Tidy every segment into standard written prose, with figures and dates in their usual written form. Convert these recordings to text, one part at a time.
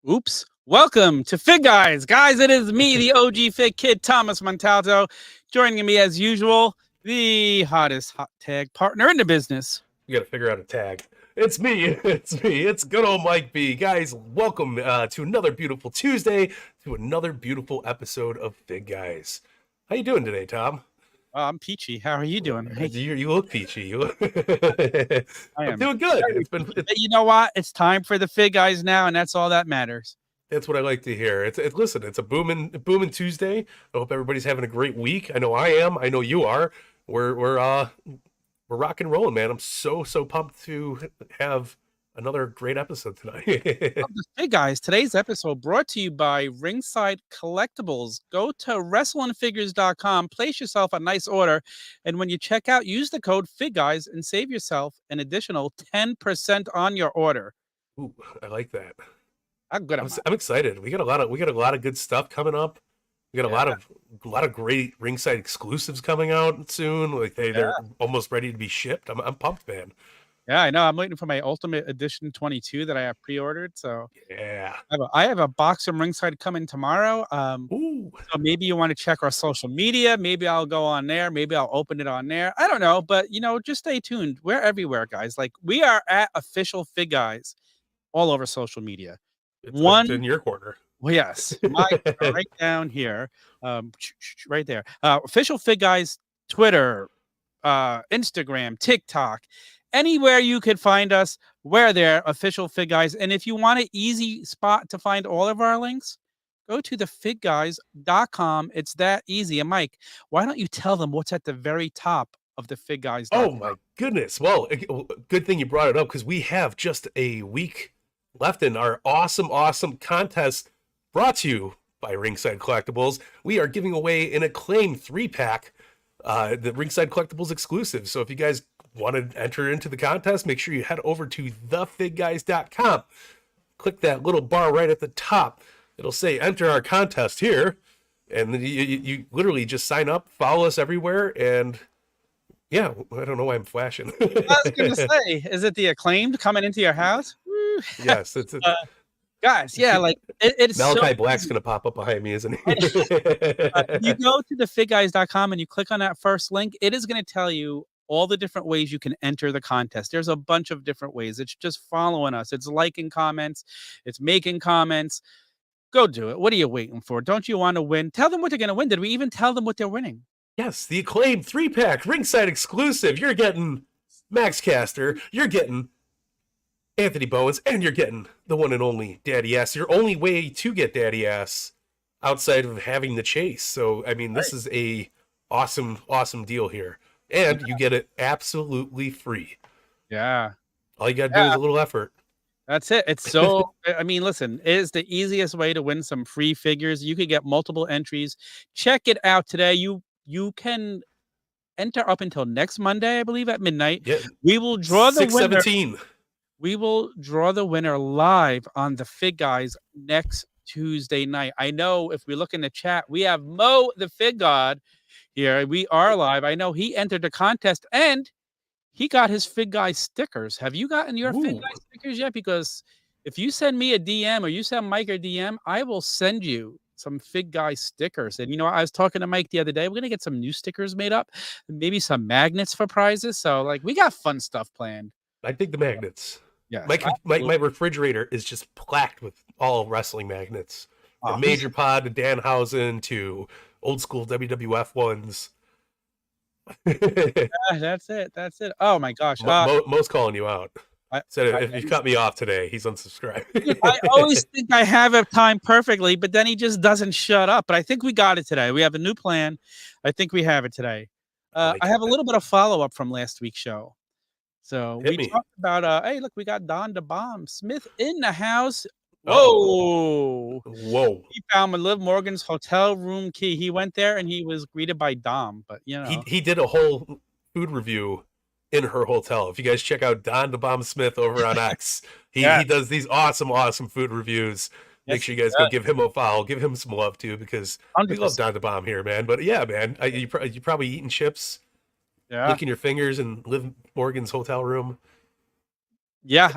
Oops. Welcome to Figguys. Guys, it is me, the OG Fig Kid, Thomas Montalto. Joining me as usual, the hottest hot tag partner in the business. You got to figure out a tag. It's me. It's me. It's good old Mike B. Guys, welcome to another beautiful Tuesday, to another beautiful episode of Figguys. How you doing today, Tom? I'm peachy. How are you doing? Hey, You look peachy. I'm am doing good. But you know what? It's time for the Figguys now, and that's all that matters. That's what I like to hear. Listen, it's a booming Tuesday. I hope everybody's having a great week. I know I am. I know you are. We're rock and rolling, man. I'm so pumped to have another great episode tonight. Hey guys, today's episode brought to you by Ringside Collectibles. Go to wrestlingfigures.com, place yourself a nice order, and when you check out, use the code FIGGUYS and save yourself an additional 10% on your order. Ooh, I like that. I'm excited. We got a lot of good stuff coming up. We got a lot of great Ringside exclusives coming out soon. Like they're almost ready to be shipped. I'm pumped, man. Yeah, I know. I'm waiting for my Ultimate Edition 22 that I have pre-ordered. So yeah, I have a box from Ringside coming tomorrow. So maybe you want to check our social media. Maybe I'll go on there. Maybe I'll open it on there. I don't know, but just stay tuned. We're everywhere, guys. Like we are at official Figguys all over social media. It's in your corner. Well, yes, right down here, right there. Official Figguys, Twitter, Instagram, TikTok. Anywhere you could find us, we're there, official Figguys. And if you want an easy spot to find all of our links, go to thefigguys.com. It's that easy. And Mike, why don't you tell them what's at the very top of the Figguys? Oh my goodness. Well, good thing you brought it up because we have just a week left in our awesome contest brought to you by Ringside Collectibles. We are giving away an Acclaim 3-pack, the Ringside Collectibles exclusive. So if you guys want to enter into the contest, make sure you head over to thefigguys.com. Click that little bar right at the top. It'll say enter our contest here. And then you literally just sign up, follow us everywhere. And yeah, I don't know why I'm flashing. I was going to say, is it the Acclaimed coming into your house? Yes, it's guys, yeah, like it's Malachi Black's gonna pop up behind me, isn't he? You go to thefigguys.com and you click on that first link. It is going to tell you all the different ways you can enter the contest. There's a bunch of different ways. It's just following us. It's liking comments. It's making comments. Go do it. What are you waiting for? Don't you want to win? Tell them what they're going to win. Did we even tell them what they're winning? Yes, the Acclaimed 3-pack Ringside exclusive. You're getting Max Caster. You're getting Anthony Bowens, and you're getting the one and only Daddy Ass. Your only way to get Daddy Ass outside of having the chase. So, I mean, this is a awesome deal here. And you get it absolutely free. Yeah. All you got to do is a little effort. That's it. It's so, I mean, listen, it is the easiest way to win some free figures. You could get multiple entries. Check it out today. You can enter up until next Monday, I believe, at midnight. Yeah. We will draw the winner. 6/17. We will draw the winner live on the Figguys next Tuesday night. I know if we look in the chat, we have Mo the Fig God here. We are live. I know he entered the contest and he got his Figguys stickers. Have you gotten your Figguys stickers yet? Because if you send me a DM or you send Mike a DM, I will send you some Figguys stickers. And I was talking to Mike the other day. We're gonna get some new stickers made up, maybe some magnets for prizes. So like we got fun stuff planned. I think the magnets. Yeah, my refrigerator is just plaqued with all wrestling magnets. From Major Pod to Danhausen to old school WWF ones. That's it. Oh my gosh. Mo's calling you out. Said if you cut me off today, he's unsubscribed. I always think I have it timed perfectly, but then he just doesn't shut up. But I think we got it today. We have a new plan. I think we have it today. I have a little bit of follow-up from last week's show. So we talked about, hey, look, we got Don the Bomb Smith in the house. Whoa. He found Liv Morgan's hotel room key. He went there and he was greeted by Dom, but he did a whole food review in her hotel. If you guys check out Don the Bomb Smith over on X, he does these awesome food reviews. Make sure you guys go give him a follow, give him some love too, because 100%. We love Don the Bomb here, man. But yeah, man, you probably eating chips. Licking your fingers in Liv Morgan's hotel room. Yeah.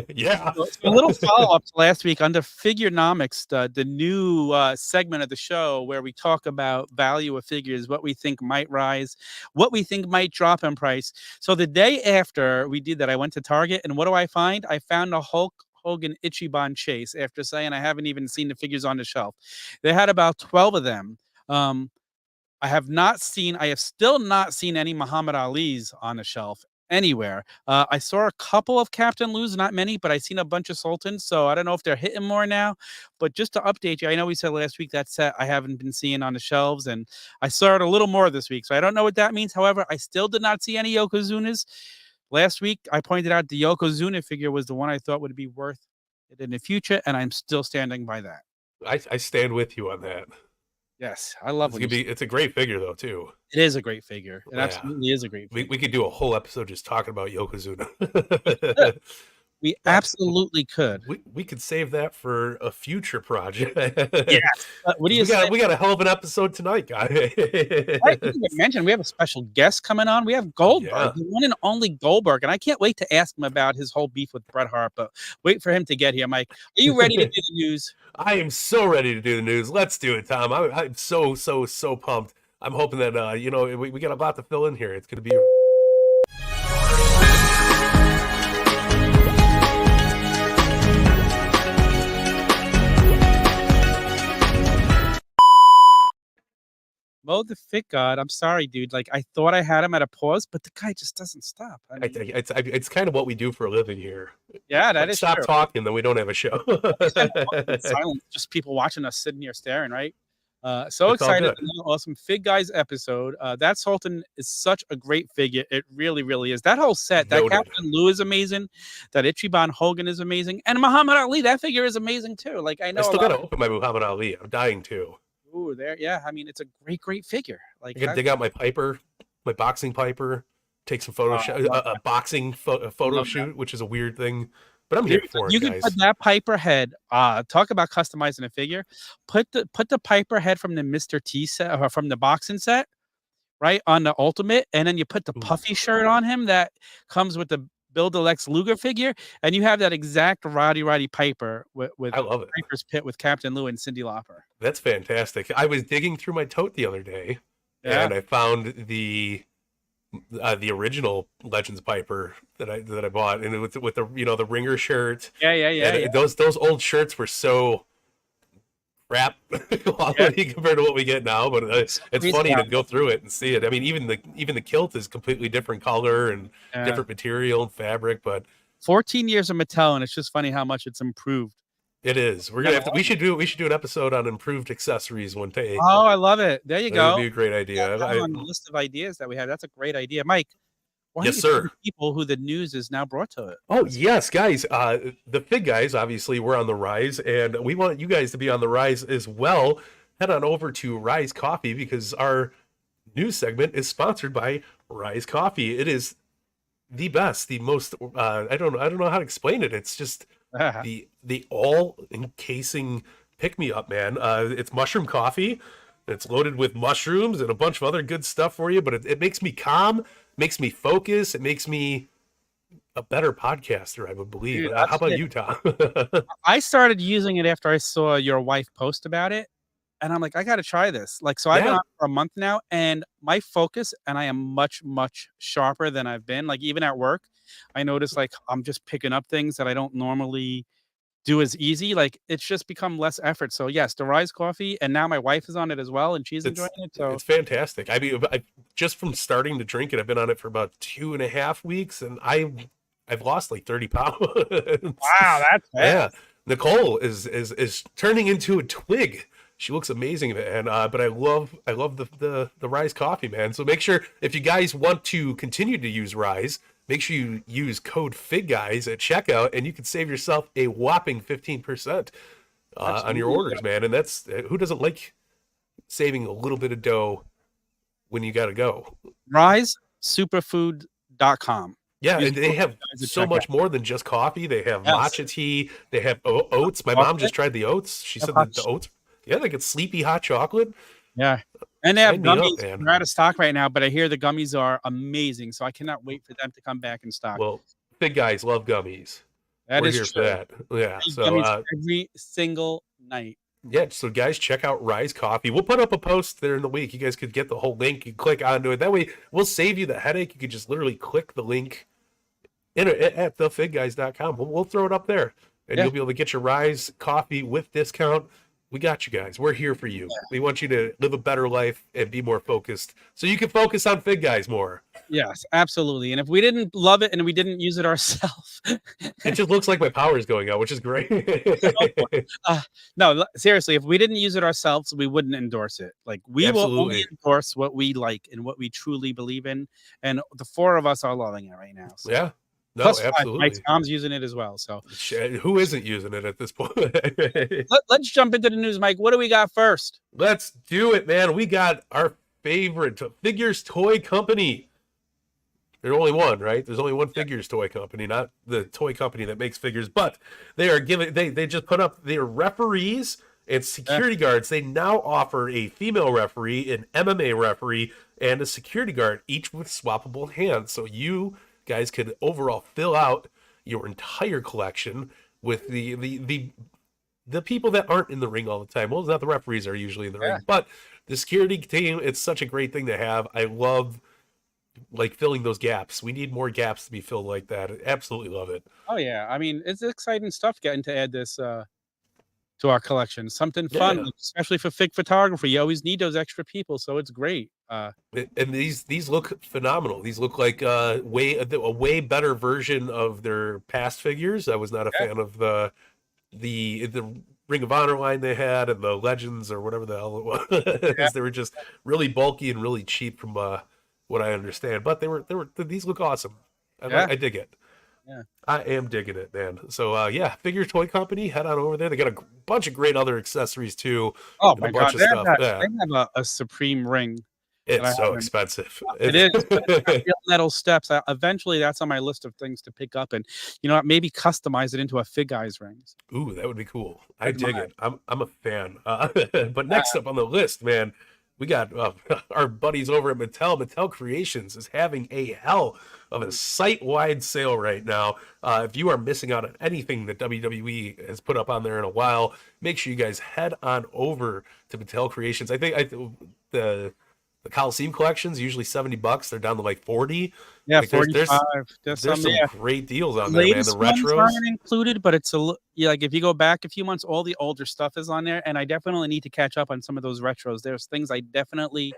Yeah. So a little follow-up to last week under Figurenomics, the new segment of the show where we talk about value of figures, what we think might rise, what we think might drop in price. So the day after we did that, I went to Target, and what do I find? I found a Hulk Hogan Ichiban Chase after saying I haven't even seen the figures on the shelf. They had about 12 of them. Um, I have still not seen any Muhammad Ali's on the shelf anywhere. I saw a couple of Captain Lou's, not many, but I seen a bunch of Sultans, so I don't know if they're hitting more now. But just to update you, I know we said last week that set I haven't been seeing on the shelves, and I saw it a little more this week, so I don't know what that means. However, I still did not see any Yokozunas. Last week, I pointed out the Yokozuna figure was the one I thought would be worth it in the future, and I'm still standing by that. I stand with you on that. Yes, I love It's a great figure though too. it is a great figure. It Yeah. absolutely is a great figure. We could do a whole episode just talking about Yokozuna. We absolutely could. We could save that for a future project. Yes. What do you say? We got a hell of an episode tonight, guys. I didn't even mention we have a special guest coming on. We have Goldberg, Yeah. the one and only Goldberg, and I can't wait to ask him about his whole beef with Bret Hart. But wait for him to get here, Mike. Are you ready to do the news? I am so ready to do the news. Let's do it, Tom. I'm so pumped. I'm hoping that we got a lot to fill in here. It's going to be. Mo the Fit God. I'm sorry, dude. Like I thought I had him at a pause, but the guy just doesn't stop. I mean, It's kind of what we do for a living here. yeah, that is Stop true. talking, then we don't have a show. Silence, just people watching us sitting here staring, right? So It's all excited! good. Another awesome Figguys episode. That Sultan is such a great figure. It really, really is. That whole set, that Noted. Captain Lou is amazing. That Ichiban Hogan is amazing, and Muhammad Ali. That figure is amazing too. Like I know I still a lot got to open my Muhammad Ali. I'm dying to. Ooh, there, yeah. I mean, it's a great, great figure. Like I got to dig out my Piper, my boxing Piper, take some photo a boxing photo shoot, which is a weird thing, but I'm here for it. You can put that Piper head. Talk about customizing a figure. Put the Piper head from the Mr. T set or from the boxing set, right on the Ultimate, and then you put the puffy shirt on him that comes with the Bill Deluxe Luger figure, and you have that exact Roddy Piper with I love it. Piper's Pit with Captain Lou and Cyndi Lauper. That's fantastic. I was digging through my tote the other day, and I found the original Legends Piper that I bought, and with the the ringer shirt. Yeah. Those old shirts were so crap quality compared to what we get now, but it's funny to go through it and see it. I mean, even the kilt is completely different color and different material and fabric, but 14 years of Mattel, and it's just funny how much it's improved. It is. We're gonna have to. We should do an episode on improved accessories one day. Oh, I love it. There you go. That would be a great idea. On the list of ideas that we have, that's a great idea, Mike. Yes, sir. People who the news is now brought to it. Oh yes, guys. The Figguys, obviously, we're on the rise, and we want you guys to be on the rise as well. Head on over to Rise Coffee because our news segment is sponsored by Rise Coffee. It is the best, the most. I don't know how to explain it. It's just the all encasing pick me up, man. It's mushroom coffee. It's loaded with mushrooms and a bunch of other good stuff for you, but it makes me calm, makes me focus, it makes me a better podcaster, I would believe. Dude, how about you, Tom? I started using it after I saw your wife post about it, and I'm like, I got to try this. Like, so I've been on for a month now, and my focus, and I am much, much sharper than I've been. Like, even at work, I notice like I'm just picking up things that I don't normally do as easy. Like, it's just become less effort. So yes, the Rise Coffee, and now my wife is on it as well, and she's enjoying it. So it's fantastic. I mean, just from starting to drink it, I've been on it for about 2.5 weeks, and I've lost like 30 pounds. Wow, that's yeah. Nicole is turning into a twig. She looks amazing, and but I love the Rise Coffee, man. So make sure if you guys want to continue to use Rise, make sure you use code Figguys at checkout, and you can save yourself a whopping 15% on your orders, man. And that's who doesn't like saving a little bit of dough when you got to go. RiseSuperfood.com. Yeah, and they have so much more than just coffee. They have matcha tea. They have oats. My mom just tried the oats. She said that the oats. Yeah, they get sleepy hot chocolate. Yeah. And they have gummies. They're out of stock right now, but I hear the gummies are amazing. So I cannot wait for them to come back in stock. Well, Figguys love gummies. That We're is here for true. that. Yeah. I eat So gummies every single night. yeah, so guys, check out Rise Coffee. We'll put up a post there in the week. You guys could get the whole link and click onto it. That way, we'll save you the headache. You could just literally click the link at thefigguys.com. We'll throw it up there, and Yeah. you'll be able to get your Rise Coffee with discount. We got you guys. We're here for you. We want you to live a better life and be more focused, so you can focus on Figguys more. Yes, absolutely. And if we didn't love it and we didn't use it ourselves, It just looks like my power is going out, which is great. no, seriously, if we didn't use it ourselves, we wouldn't endorse it. Like we will only Absolutely. endorse what we like and what we truly believe in. And the four of us are loving it right now. So. Yeah. No, Plus five, absolutely. my mom's using it as well. So Who isn't using it at this point? let's jump into the news, Mike. What do we got first? Let's do it, man. We got our favorite Figures toy company. There's only one, right? There's only one Figures toy company, not the toy company that makes figures, but they are giving they just put up their referees and security guards. They now offer a female referee, an MMA referee, and a security guard, each with swappable hands. So you guys could overall fill out your entire collection with the people that aren't in the ring all the time. Well, not the referees are usually in the ring, but the security team. It's such a great thing to have. I love like filling those gaps. We need more gaps to be filled like that. I absolutely love it. Oh yeah, I mean it's exciting stuff getting to add this to our collection. Something fun, Yeah. especially for fig photography. You always need those extra people, so it's great. And these look phenomenal. These look like a way better version of their past figures. I was not a fan of the Ring of Honor line they had and the Legends or whatever the hell it was. They were just really bulky and really cheap from what I understand. But these look awesome. I dig it. Yeah. I am digging it, man. So yeah, Figure Toy Company, head on over there. They got a bunch of great other accessories too. Oh my god, of stuff. they have a Supreme ring. It's so expensive. It is. Metal steps. Eventually, that's on my list of things to pick up, and you know, maybe customize it into a Figguys ring. Ooh, that would be cool. I dig it. I'm a fan. But next up on the list, man, we got our buddies over at Mattel. Mattel Creations is having a hell of a site-wide sale right now. If you are missing out on anything that WWE has put up on there in a while, make sure you guys head on over to Mattel Creations. I think the Coliseum collections usually $70. They're down to like 40. Yeah, like 45. There's some great deals on there, man. The Ones retros aren't included, but it's like if you go back a few months, all the older stuff is on there, and I definitely need to catch up on some of those retros. There's things I definitely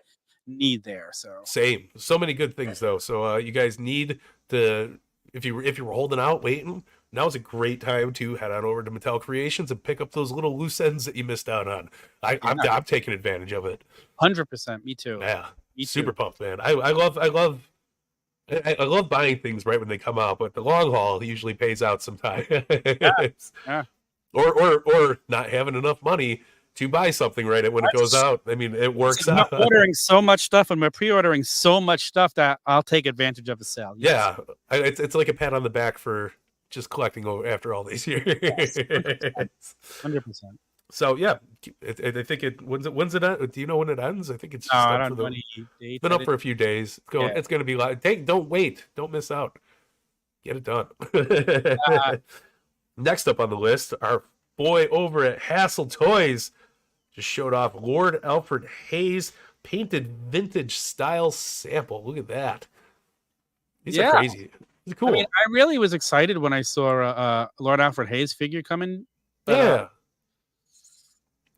need there. So same, so many good things though. So you guys need to, if you were holding out, waiting, now's a great time to head on over to Mattel Creations and pick up those little loose ends that you missed out on. I'm taking advantage of it. 100%. Me too. Yeah, me super too. pumped, man. I love buying things right when they come out, but the long haul usually pays out sometimes. Yeah. Or not having enough money to buy something right when it goes out. I mean, it works out. We're ordering so much stuff and we're pre-ordering so much stuff that I'll take advantage of the sale. Yes. Yeah, it's like a pat on the back for just collecting after all these years. Yes, 100%. So yeah, I think when's it end? Do you know when it ends? I think it's just I don't know any dates. been up for a few days. It's going to be like, don't wait, don't miss out, get it done. Next up on the list, our boy over at Hassel Toys just showed off Lord Alfred Hayes painted vintage style sample. Look at that. These are crazy. These are cool. I mean, I really was excited when I saw Lord Alfred Hayes figure coming. Yeah.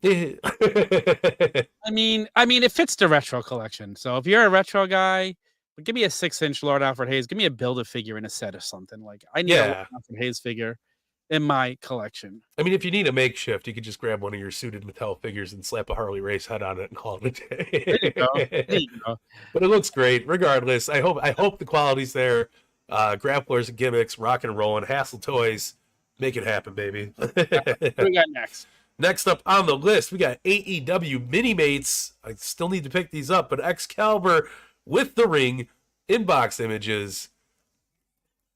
I mean, it fits the retro collection. So if you're a retro guy, give me a 6-inch Lord Alfred Hayes. Give me a build-a-figure in a set or something. Like I need a Lord Alfred Hayes figure in my collection. I mean, if you need a makeshift, you could just grab one of your suited Mattel figures and slap a Harley race head on it and call it a day. There you go. There you go. But it looks great, regardless. I hope the quality's there. Grapplers and gimmicks, rock and rolling, Hassel Toys, make it happen, baby. What do we got next? Next up on the list, we got AEW Mini Mates. I still need to pick these up, but Excalibur with the ring, inbox images.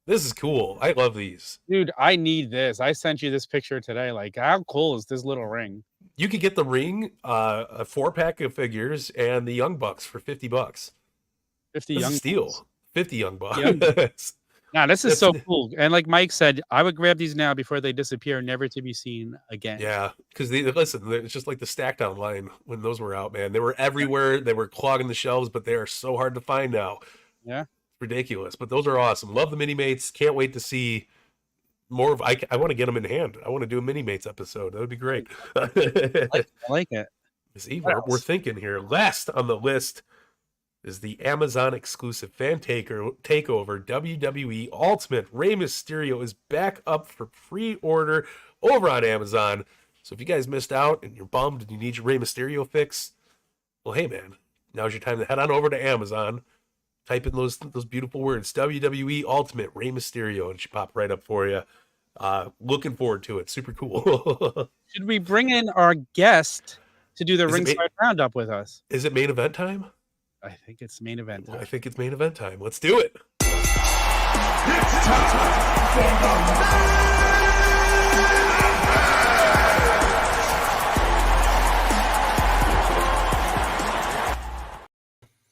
This is cool. I love these. Dude, I need this. I sent you this picture today. Like, how cool is this little ring? You could get the ring, a 4-pack of figures, and the Young Bucks for $50. 50 This young is steal. 50 Young Bucks. Now this is so cool. And like Mike said, I would grab these now before they disappear, never to be seen again. Yeah, because listen, it's just like the stack down line when those were out, man. They were everywhere. They were clogging the shelves, but they are so hard to find now. Yeah, it's ridiculous. But those are awesome. Love the mini mates. Can't wait to see more of. I want to get them in hand. I want to do a mini mates episode. That would be great. I like it. See, we're thinking here. Last on the list is the Amazon exclusive fan takeover WWE Ultimate. Rey Mysterio is back up for pre-order over on Amazon. So if you guys missed out and you're bummed and you need your Rey Mysterio fix, well, hey man, now's your time to head on over to Amazon. Type in those beautiful words, WWE Ultimate Rey Mysterio, and it should pop right up for you. Looking forward to it. Super cool. Should we bring in our guest to do the ringside roundup with us? Is it main event time? I think it's main event time. I think it's main event time. Let's do it. It's time for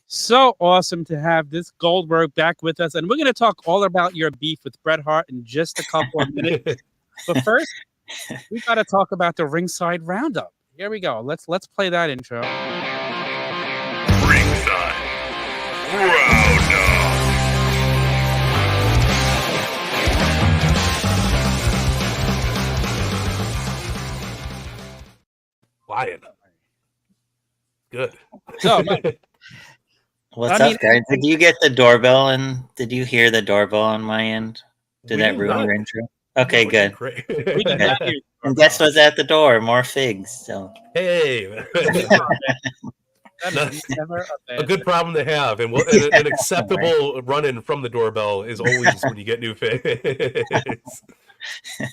So awesome to have this Goldberg back with us, and we're going to talk all about your beef with Bret Hart in just a couple of minutes. But first, we got to talk about the ringside roundup. Here we go. Let's play that intro. Ringside Roundup. Lion. Good. So, What's up, guys? Did you get the doorbell, and did you hear the doorbell on my end? Did that ruin your intro? Okay, good. Great. And guess what's at the door? More figs. So Hey. never A good problem to have, and an acceptable run-in from the doorbell is always when you get new figs.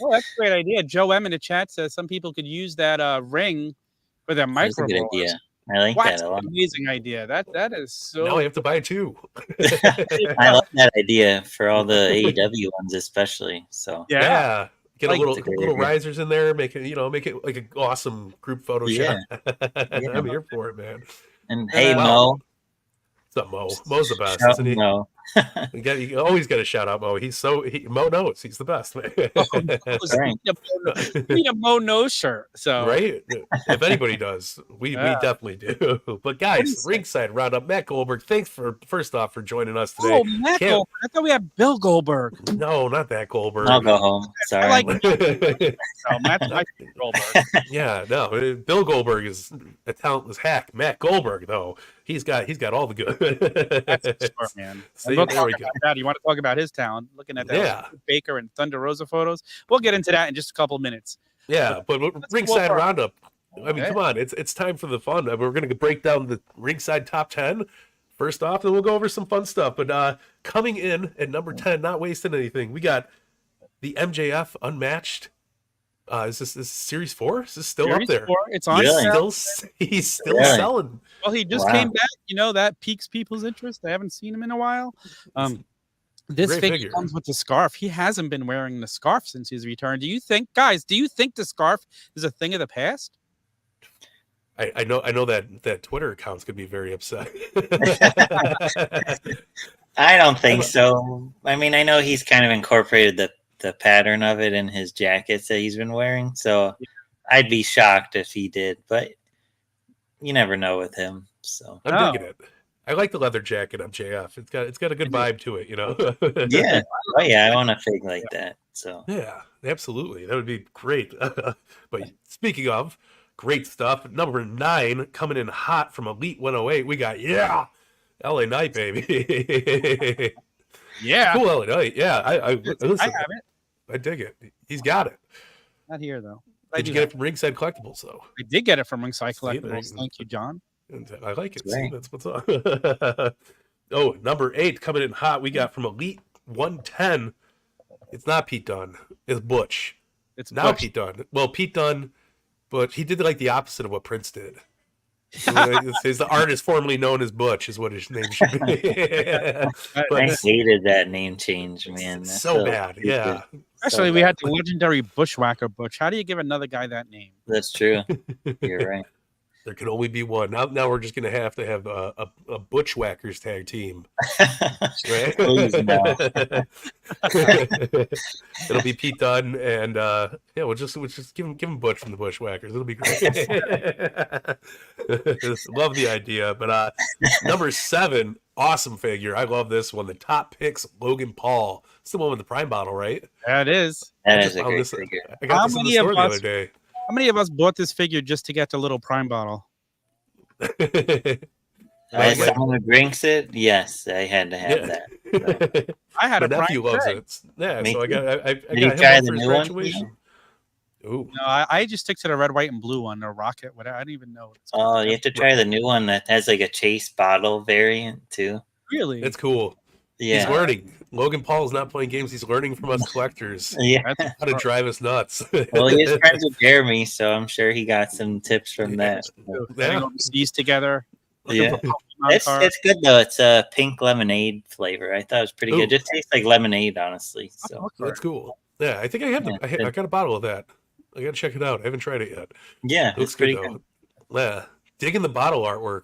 Oh, that's a great idea. Joe M in the chat says some people could use that ring for their that's a good microphone. idea. I like that a lot. Amazing idea. That is so. Now I have to buy two. I love that idea for all the AEW ones, especially. So Yeah. Get Like, a little risers in there, make it like an awesome group photo shot. I'm here for it, man. And hey, Wow. Mo. What's up, Mo? Mo's the best, Shout isn't he? Mo. You always got to shout out Mo. Mo knows he's the best, man. Right. Need a Mo No shirt. So Right? If anybody does, we definitely do. But guys, ringside roundup. Matt Goldberg, thanks first off for joining us today. Oh, Matt Goldberg. I thought we had Bill Goldberg. No, not that Goldberg. I'll go home. Sorry. I like Matt's my favorite Goldberg. Yeah, no. Bill Goldberg is a talentless hack. Matt Goldberg, though, he's got all the good. That's for sure, man. See, We'll there talk we about that. You want to talk about his talent? Looking at that Yeah. Britt Baker and Thunder Rosa photos. We'll get into that in just a couple of minutes. Yeah, but ringside roundup. I mean, Okay. come on, it's time for the fun. We're going to break down the ringside top 10 first off, and we'll go over some fun stuff. But coming in at number 10, not wasting anything, we got the MJF Unmatched. Is this Series 4? Is this still Series up there? 4, it's on Really? sale. He's still Really? selling. Well, he just Wow. came back. You know, that piques people's interest. I haven't seen him in a while. This Great figure figure. comes with the scarf. He hasn't been wearing the scarf since his return. Do you think the scarf is a thing of the past? I know that Twitter accounts could be very upset. I don't think so. I mean, I know he's kind of incorporated the pattern of it in his jackets that he's been wearing. So I'd be shocked if he did, but you never know with him. So I'm digging it. I like the leather jacket on JF. It's got a good vibe to it, you know. yeah, oh yeah, I want a fig like that. So Yeah, absolutely. That would be great. But speaking of great stuff, number 9 coming in hot from Elite 108. We got LA Knight, baby. Yeah. Cool LA Knight. Yeah, I listen. I have it. I dig it. He's got it. Not here though. Did you get it from Ringside Collectibles though? I did get it from Ringside See, there you Collectibles. go. Thank you, John. And I like it. Right. See, that's what's up. Oh, number 8 coming in hot. We got from Elite 110. It's not Pete Dunne. It's Butch. It's Now Butch. Pete Dunne. Well, Pete Dunne, but he did like the opposite of what Prince did. He's the artist formerly known as Butch, is what his name should be. But I hated that name change, man. That's so bad. stupid. Yeah. Especially So we bad. had the legendary Bushwhacker Butch. How do you give another guy that name? That's true. You're right. There can only be one. Now we're just gonna have to have a Butchwhackers tag team, right? Please no. It'll be Pete Dunne and yeah, we'll just give him Butch from the Bushwhackers. It'll be great. Love the idea. But number 7, awesome figure. I love this one. The Top Picks Logan Paul. It's the one with the Prime bottle, right? That is. That is a great figure. I got this in the store the other day. How many of us bought this figure just to get the little Prime bottle? As someone who drinks it, yes, I had to have that. So. I had My a Prime nephew loves tray. it. Yeah, Me so I too. got Did him you one try for the his new one? graduation. Ooh. No, I just stick to the red, white, and blue one, or rocket, whatever. I don't even know. What it's Oh, called. you have to try the new one that has like a chase bottle variant too. Really? It's cool. Yeah. He's learning. Logan Paul is not playing games. He's learning from us collectors Yeah. how to drive us nuts. Well, he is friends with Jeremy, so I'm sure he got some tips from that. Getting overseas together. Yeah. Pokemon cards. It's good though. It's a pink lemonade flavor. I thought it was pretty Ooh. good. Just tastes like lemonade, honestly. So That's cool. Yeah, I think I have. I got a bottle of that. I got to check it out. I haven't tried it yet. yeah, It looks it's pretty good good. though. Yeah, digging the bottle artwork.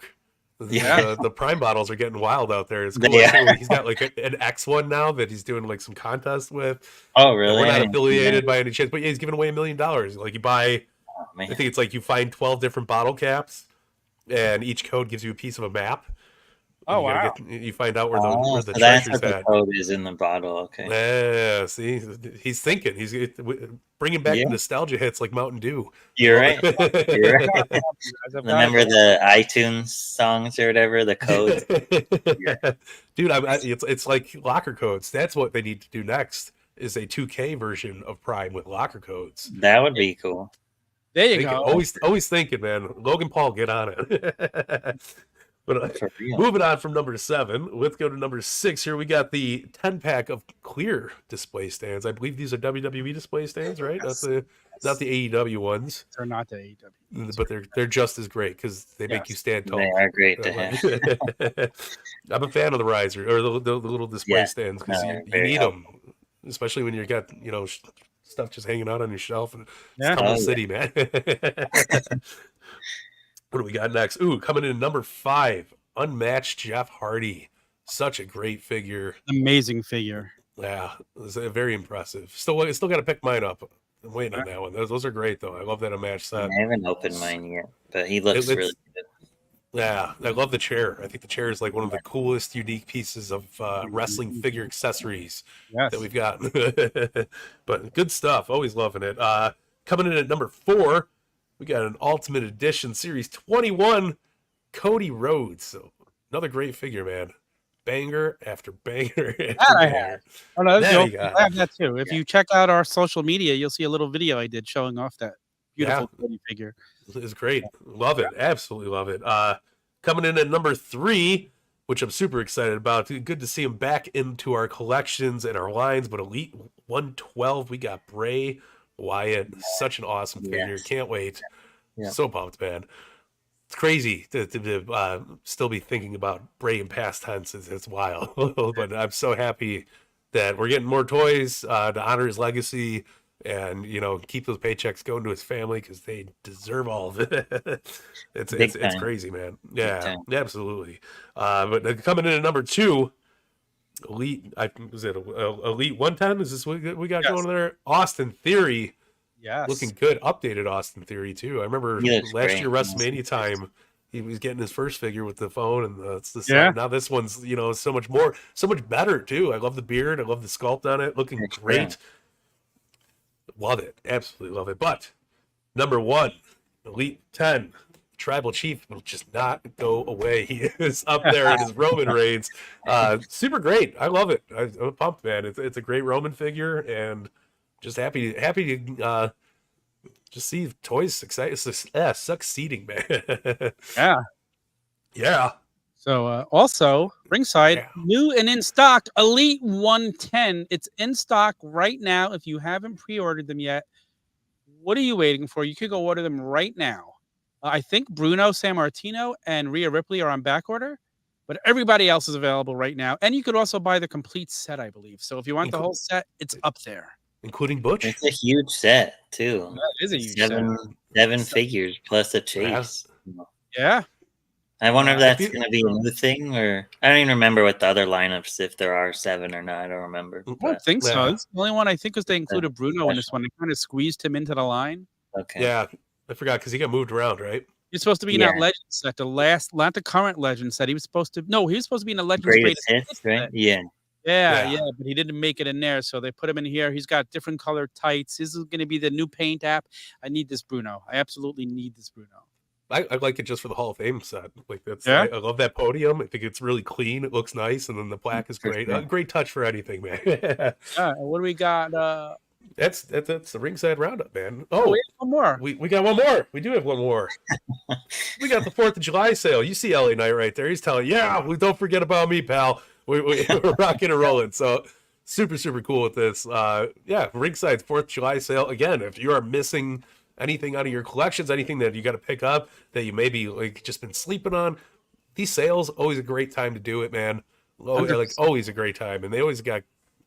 Yeah. The Prime bottles are getting wild out there. It's cool. They too. are. He's got like an X one now that he's doing like some contest with. Oh, really? We're I not didn't see affiliated by any chance, but yeah, he's giving away $1 million. Like you buy, that. Oh, man. I think it's like you find 12 different bottle caps, and each code gives you a piece of a map. Oh, you wow. You find out where Oh, the so that's treasure's what the at. code is in the bottle. Okay. Yeah, see, he's thinking. He's bringing back Yeah. nostalgia hits like Mountain Dew. You're right. You're right. I've got Remember it. the iTunes songs or whatever, the codes? Dude, it's like locker codes. That's what they need to do next. Is a 2K version of Prime with locker codes. That would be cool. There you Thinking, go. always thinking, man. Logan Paul, get on it. But For real. moving on from number 7, let's go to number 6. Here we got the 10-pack of clear display stands. I believe these are WWE display stands, right? Yes. Not the AEW ones, They're not the AEW. but they're just as great because they make Yes. you stand tall. They are great to have. I'm a fan of the riser or the little display Yeah. stands because No, you very need helpful. them, especially when you got stuff just hanging out on your shelf. And Yeah. it's Tumble Oh, yeah. City, man. What do we got next? Ooh, coming in number 5, Unmatched Jeff Hardy. Such a great figure. Amazing figure. Yeah, it was very impressive. Still got to pick mine up. I'm waiting on that one. Those are great though. I love that Unmatched set. I haven't opened mine yet, but he looks It's- really good. Yeah, I love the chair. I think the chair is like one of the coolest, unique pieces of wrestling figure accessories Yes. that we've got. But good stuff. Always loving it. Coming in at number 4, we got an Ultimate Edition Series 21 Cody Rhodes. So another great figure, man. Banger after banger. After That I banger. have. Oh, no, There that's you dope. go. I have that too. If you check out our social media, you'll see a little video I did showing off that beautiful Cody figure. It's great. Love it. Absolutely love it. Coming in at number 3, which I'm super excited about. Good to see him back into our collections and our lines. But Elite 112, we got Bray Wyatt. Such an awesome figure. Yes. Can't wait. Yeah. So pumped, man. It's crazy to still be thinking about Bray in past tense. It's wild. But I'm so happy that we're getting more toys to honor his legacy and keep those paychecks going to his family because they deserve all of it. It's time. crazy, man. Yeah, time. absolutely. But coming in at number 2, Elite. Was it Elite 110? Is this what we got Yes. going there? Austin Theory. Yes. Looking good. Updated Austin Theory too. I remember He looks last great. year WrestleMania time, he was getting his first figure with the phone, and it's the Yeah. now this one's so much better too. I love the beard. I love the sculpt on it. Looking It's great. great. Love it. Absolutely love it. But number 1, Elite 10. Tribal Chief will just not go away. He is up there in his Roman reigns. Super great. I love it. I'm pumped, man. It's a great Roman figure, and just happy to just see toys succeeding, man. Yeah. Yeah. So also ringside, Yeah. new and in stock, Elite 110. It's in stock right now. If you haven't pre-ordered them yet, what are you waiting for? You could go order them right now. I think Bruno Sammartino and Rhea Ripley are on back order, but everybody else is available right now. And you could also buy the complete set, I believe. So if you want the whole set, it's up there. Including Butch. It's a huge set too. That is a huge set. Seven figures plus a chase. Yeah. I wonder if Uh, that's if you- going to be a new thing, or I don't even remember what the other lineups, if there are 7 or not. I don't remember. I don't But think so. Yeah. It's the only one I think was they included Bruno in this special. one. They kind of squeezed him into the line. Okay. Yeah, I forgot because he got moved around, right? He's supposed to be in Yeah. that Legends set, the last, not the current Legends set. He was supposed to. No, he was supposed to be in the Legends Greatest hits, right? set. Yeah. Yeah, Yeah. yeah, but he didn't make it in there, so they put him in here. He's got different colored tights. This is going to be the new paint app. I need this Bruno. I absolutely need this Bruno. I like it just for the Hall of Fame set. Like that's Yeah? I love that podium. I think it's really clean. It looks nice, and then the plaque is For great. sure. Great touch for anything, man. What do we got? That's the ringside roundup, man. Oh, Oh, we have one more. we got one more. We do have one more. We got the 4th of July sale. You see LA Knight right there. He's telling, we don't forget about me, pal. We're rocking and rolling. So super, super cool with this. Ringside's 4th of July sale. Again, if you are missing anything out of your collections, anything that you got to pick up that you maybe like just been sleeping on, these sales, always a great time to do it, man. Like always a great time. And they always got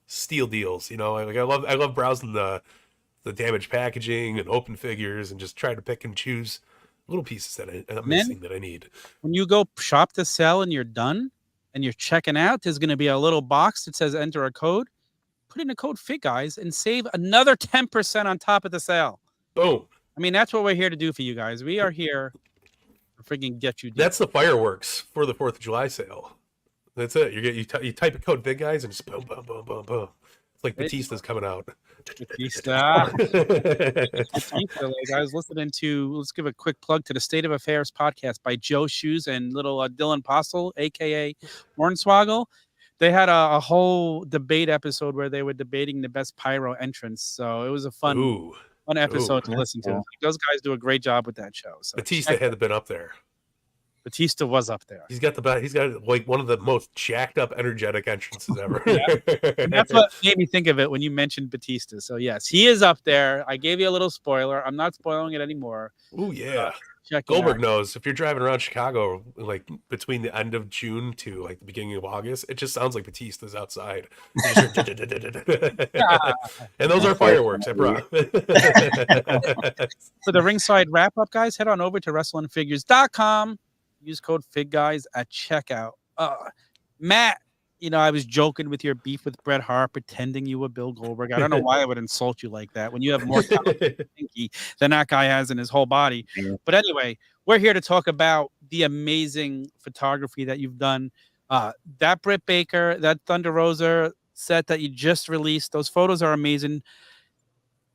steal deals, I love browsing the damaged packaging and open figures and just trying to pick and choose little pieces that I'm missing that I need. When you go shop the sale and you're done and you're checking out, there's going to be a little box that says enter a code. Put in the code Figguys and save another 10% on top of the sale. Boom. I mean, that's what we're here to do for you guys. We are here to freaking get you. That's the fireworks for the 4th of July sale. That's it. You type a code Figguys and just boom, boom, boom, boom, boom. It's like Batista's coming out. Batista. I was listening to, let's give a quick plug to the State of Affairs podcast by Joe Shoes and little Dylan Postle, aka Hornswoggle. They had a whole debate episode where they were debating the best pyro entrance. So it was a fun episode to listen to. Those guys do a great job with that show. So Batista had been up there. Batista was up there. He's got like one of the most jacked up, energetic entrances ever. And that's what made me think of it when you mentioned Batista. So yes, he is up there. I gave you a little spoiler. I'm not spoiling it anymore. Oh yeah. Check Goldberg knows if you're driving around Chicago, like between the end of June to like the beginning of August, it just sounds like Batista's outside. And those are fireworks, I promise. For the ringside wrap up, guys, head on over to wrestlingfigures.com. Use code Figguys at checkout. Matt, I was joking with your beef with Bret Hart, pretending you were Bill Goldberg. I don't know why I would insult you like that when you have more talent than that guy has in his whole body. Yeah. But anyway, we're here to talk about the amazing photography that you've done. That Britt Baker, that Thunder Rosa set that you just released, those photos are amazing.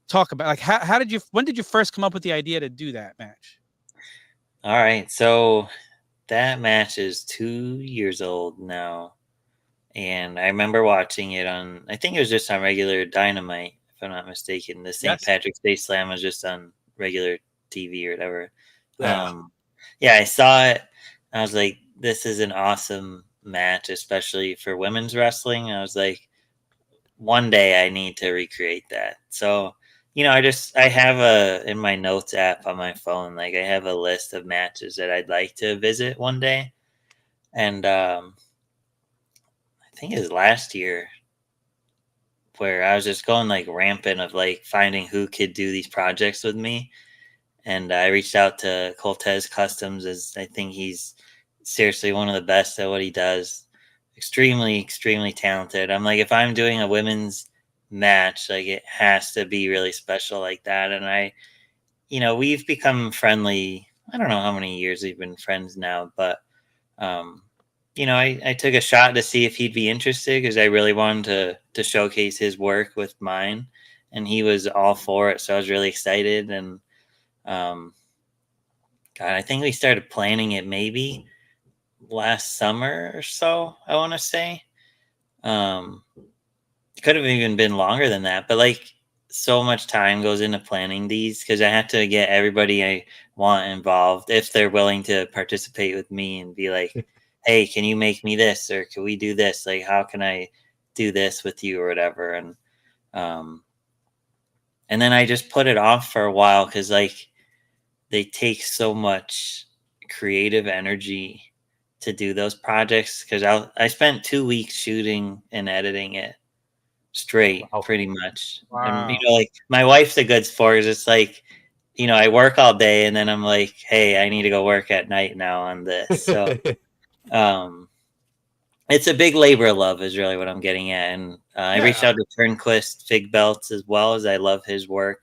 Talk about when did you first come up with the idea to do that match? All right, so that match is 2 years old now. And I remember watching it on, I think it was just on regular Dynamite, if I'm not mistaken. The St. Patrick's Day Slam was just on regular TV or whatever. Yeah. I saw it. I was like, this is an awesome match, especially for women's wrestling. I was like, one day I need to recreate that. So, I have in my notes app on my phone, like I have a list of matches that I'd like to visit one day. And, I think it was last year where I was just going like rampant of like finding who could do these projects with me. And I reached out to Cortez Customs, as I think he's seriously one of the best at what he does. Extremely, extremely talented. I'm like, if I'm doing a women's match, like it has to be really special like that. And we've become friendly. I don't know how many years we've been friends now, but, I took a shot to see if he'd be interested because I really wanted to showcase his work with mine, and he was all for it. So I was really excited. And, I think we started planning it maybe last summer or so, I want to say. Could have even been longer than that, but like so much time goes into planning these because I have to get everybody I want involved if they're willing to participate with me and be like, hey, can you make me this? Or can we do this? Like, how can I do this with you or whatever? And then I just put it off for a while because like they take so much creative energy to do those projects. Cause I spent 2 weeks shooting and editing it straight, pretty much. Wow. And, like my wife's a good sport. It's like, I work all day and then I'm like, hey, I need to go work at night now on this. So it's a big labor of love is really what I'm getting at. And I reached out to Turnquist Fig Belts as well, as I love his work.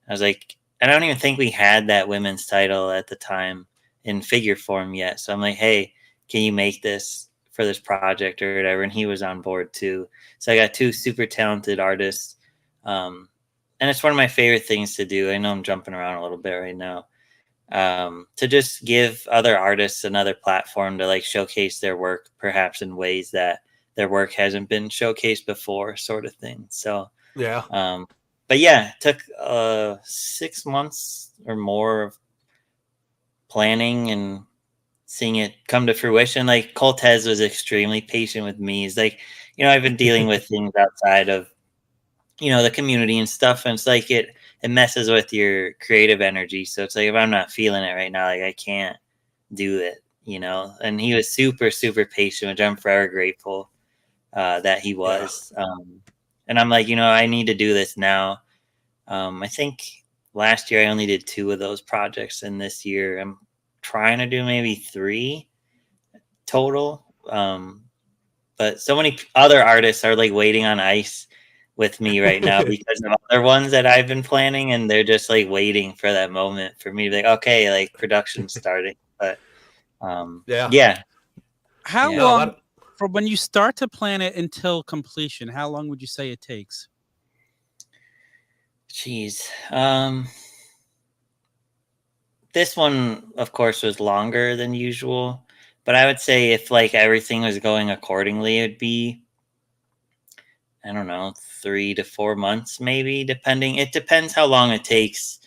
I was like, I don't even think we had that women's title at the time in figure form yet. So I'm like, hey, can you make this for this project or whatever? And he was on board too. So I got 2 super talented artists. And it's one of my favorite things to do. I know I'm jumping around a little bit right now. To just give other artists another platform to like showcase their work, perhaps in ways that their work hasn't been showcased before, sort of thing. So, but yeah, it took 6 months or more of planning and seeing it come to fruition. Like Cortez was extremely patient with me. He's like, I've been dealing with things outside of, the community and stuff. And it's like, it messes with your creative energy. So it's like, if I'm not feeling it right now, like I can't do it, and he was super, super patient, which I'm forever grateful that he was. And I'm like, I need to do this now. I think last year I only did 2 of those projects. And this year I'm trying to do maybe 3 total. But so many other artists are like waiting on ice with me right now because of other ones that I've been planning, and they're just like waiting for that moment for me to be like, okay, like production's starting. But yeah. How long from when you start to plan it until completion? How long would you say it takes? Jeez. This one, of course, was longer than usual, but I would say if like everything was going accordingly, it'd be, I don't know, 3 to 4 months, maybe, depending. It depends how long it takes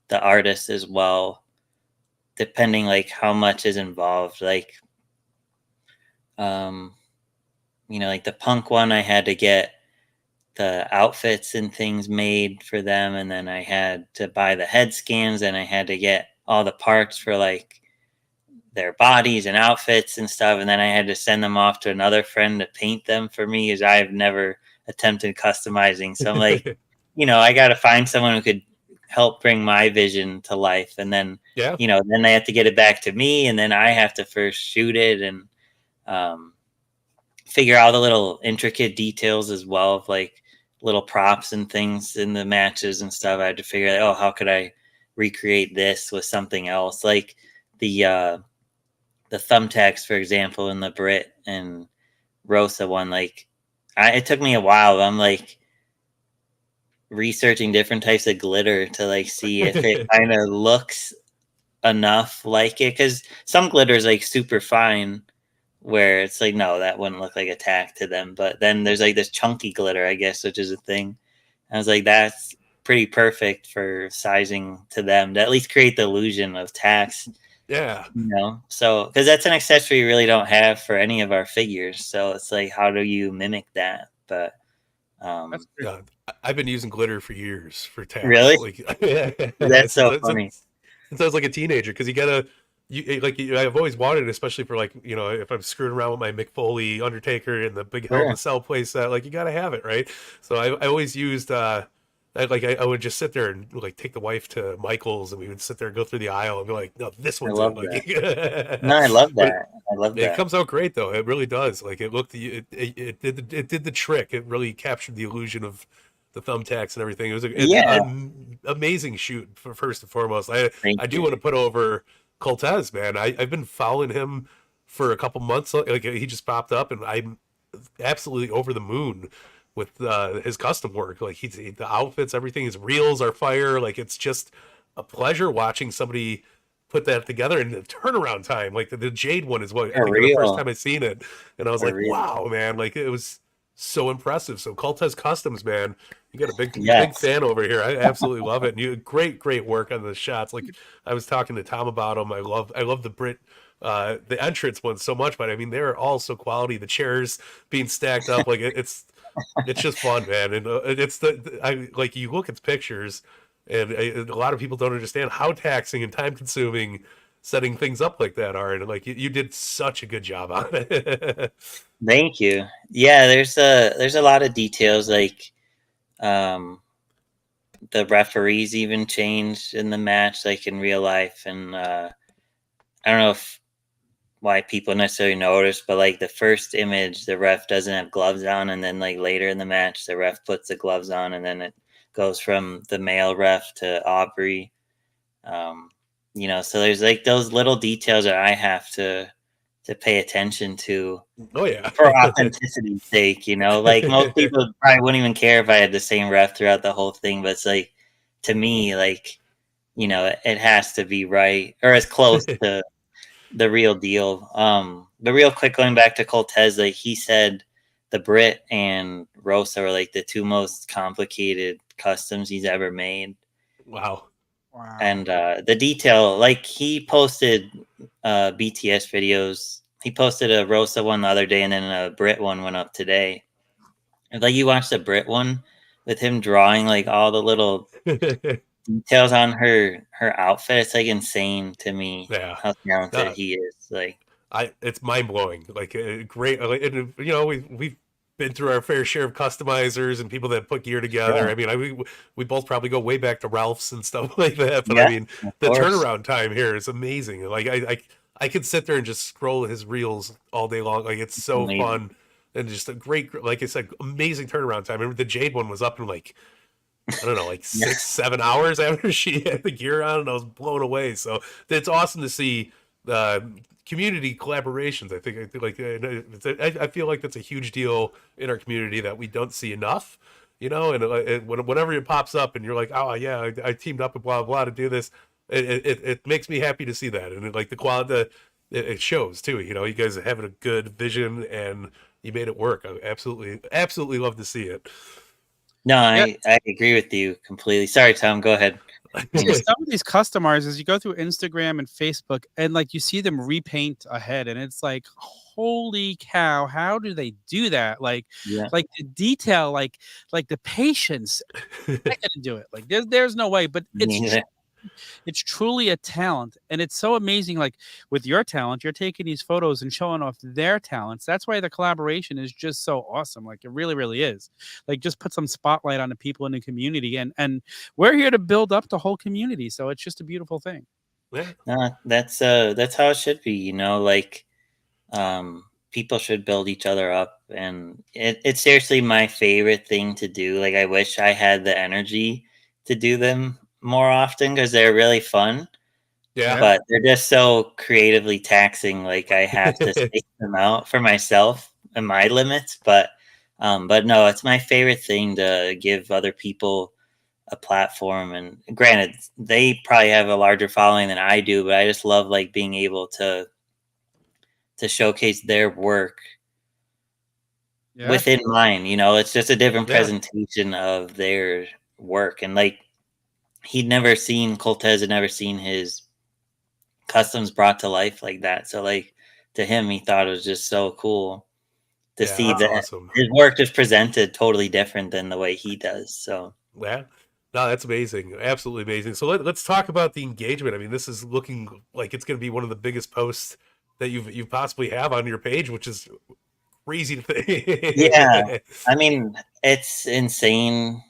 the artist as well, depending like how much is involved. Like, like the punk one, I had to get the outfits and things made for them, and then I had to buy the head scans, and I had to get all the parts for like their bodies and outfits and stuff, and then I had to send them off to another friend to paint them for me, as I've never attempted customizing. So I'm like, I got to find someone who could help bring my vision to life, and then then they have to get it back to me, and then I have to first shoot it and figure out the little intricate details as well of like little props and things in the matches and stuff. I had to figure out, how could I recreate this with something else, like the thumbtacks, for example, in the Britt and Rosa one. Like it took me a while. I'm like researching different types of glitter to like see if it kind of looks enough like it, because some glitter is like super fine where it's like, no, that wouldn't look like a tack to them. But then there's like this chunky glitter, I guess, which is a thing. I was like, that's pretty perfect for sizing to them to at least create the illusion of tacks. Yeah. So because that's an accessory you really don't have for any of our figures. So it's like, how do you mimic that? But I've been using glitter for years for tags. Really? Like, that's so funny. Since I was like a teenager, because I've always wanted, especially for like, if I'm screwing around with my Mick Foley Undertaker and the big Hell in a Cell playset, like you got to have it, right? So I always used, I would just sit there and like take the wife to Michael's, and we would sit there and go through the aisle and be like, no, this one's I love that. No, I love that. I love that. It comes out great though. It really does. Like it did the trick. It really captured the illusion of the thumbtacks and everything. It was an amazing shoot for first and foremost. I do want to put over Cortez, man. I've been following him for a couple months. Like he just popped up, and I'm absolutely over the moon with his custom work. Like the outfits, everything, his reels are fire. Like it's just a pleasure watching somebody put that together. And the turnaround time, like the Jade one is what I think the first time I seen it, and I was like, wow, man, like it was so impressive. So Cortez Customs, man, you got a big fan over here. I absolutely love it. And you great work on the shots. Like I was talking to Tom about them. I love the Brit the entrance ones so much, but I mean they're all so quality. The chairs being stacked up, like it's just fun, man. And it's like you look at the pictures, and a lot of people don't understand how taxing and time consuming setting things up like that are, and like you did such a good job on it. Thank you. Yeah, there's a lot of details, like the referees even changed in the match, like in real life. And I don't know why people necessarily notice, but like the first image, the ref doesn't have gloves on, and then like later in the match, the ref puts the gloves on, and then it goes from the male ref to Aubrey. So there's like those little details that I have to pay attention to Oh yeah. for authenticity's sake. Like most people probably wouldn't even care if I had the same ref throughout the whole thing, but it's like, to me, like, it has to be right, or as close to the real deal. But real quick, going back to Cortez, like he said, the Britt and Rosa were like the two most complicated customs he's ever made. Wow. And the detail, like he posted BTS videos. He posted a Rosa one the other day, and then a Brit one went up today. And like you watched the Brit one with him drawing like all the little details on her outfit. It's like insane to me. Yeah. How talented he is. Like it's mind blowing. Like great. And, we've been through our fair share of customizers and people that put gear together. Yeah. I mean, we both probably go way back to Ralph's and stuff like that. But Yeah, I mean, the course. turnaround time here is amazing. Like I could sit there and just scroll his reels all day long. Like it's so Amazing. fun and just a great, like I said, amazing turnaround time. I remember the Jade one was up in like, I don't know, like 6-7 hours after she had the gear on, and I was blown away. So it's awesome to see community collaborations. I think like I feel like that's a huge deal in our community that we don't see enough. And whenever it pops up, and you're like, oh yeah, I teamed up with blah blah to do this. It makes me happy to see that, and like the quality, it shows too. You guys are having a good vision, and you made it work. I absolutely love to see it. No, I agree with you completely. Sorry, Tom, go ahead. See, some of these customizers, you go through Instagram and Facebook, and like you see them repaint a head, and it's like, holy cow, how do they do that? Like the detail, like the patience. I couldn't do it. Like there's no way. But it's truly a talent, and it's so amazing. Like with your talent, you're taking these photos and showing off their talents. That's why the collaboration is just so awesome. Like it really, really is. Like just put some spotlight on the people in the community, and we're here to build up the whole community. So it's just a beautiful thing. No, that's how it should be. Like people should build each other up, and it's seriously my favorite thing to do. Like I wish I had the energy to do them more often because they're really fun. Yeah. But they're just so creatively taxing. Like I have to space them out for myself and my limits. But no, it's my favorite thing to give other people a platform. And granted, they probably have a larger following than I do, but I just love like being able to showcase their work within mine. It's just a different presentation of their work. And like Cortez had never seen his customs brought to life like that. So like to him, he thought it was just so cool to see that awesome. His work is presented totally different than the way he does. So yeah, no, that's amazing. Absolutely amazing. So let's talk about the engagement. I mean, this is looking like it's going to be one of the biggest posts that you possibly have on your page, which is crazy to think. Yeah. I mean, it's insane.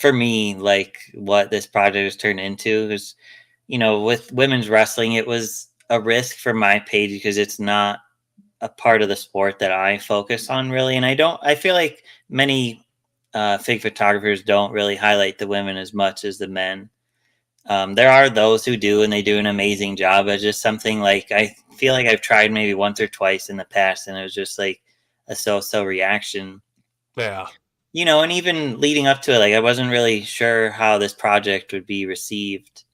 For me, like what this project has turned into is, with women's wrestling, it was a risk for my page because it's not a part of the sport that I focus on really. And I feel like many fig photographers don't really highlight the women as much as the men. There are those who do, and they do an amazing job. It's just something like I feel like I've tried maybe once or twice in the past, and it was just like a so-so reaction. Yeah. And even leading up to it, like I wasn't really sure how this project would be received,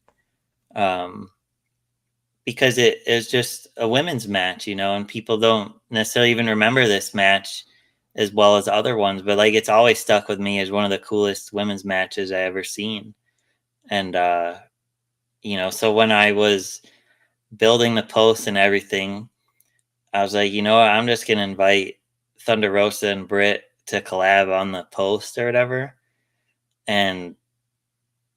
because it is just a women's match, and people don't necessarily even remember this match as well as other ones, but like it's always stuck with me as one of the coolest women's matches I ever seen. And so when I was building the post and everything, I was like, I'm just gonna invite Thunder Rosa and Britt to collab on the post or whatever. And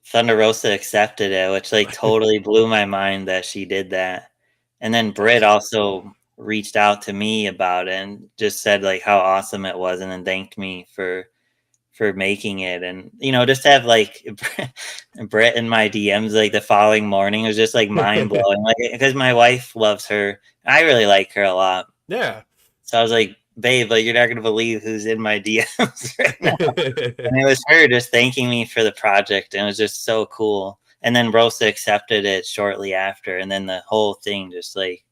Thunder Rosa accepted it, which like totally blew my mind that she did that. And then Britt also reached out to me about it and just said like how awesome it was, and then thanked me for for making it. And, you know, just have like Britt in my DMs like the following morning was just like mind blowing. Like, because my wife loves her. I really like her a lot. Yeah. So I was like, babe, like, you're not going to believe who's in my DMs right now. And it was her just thanking me for the project. And it was just so cool. And then Rosa accepted it shortly after. And then the whole thing just like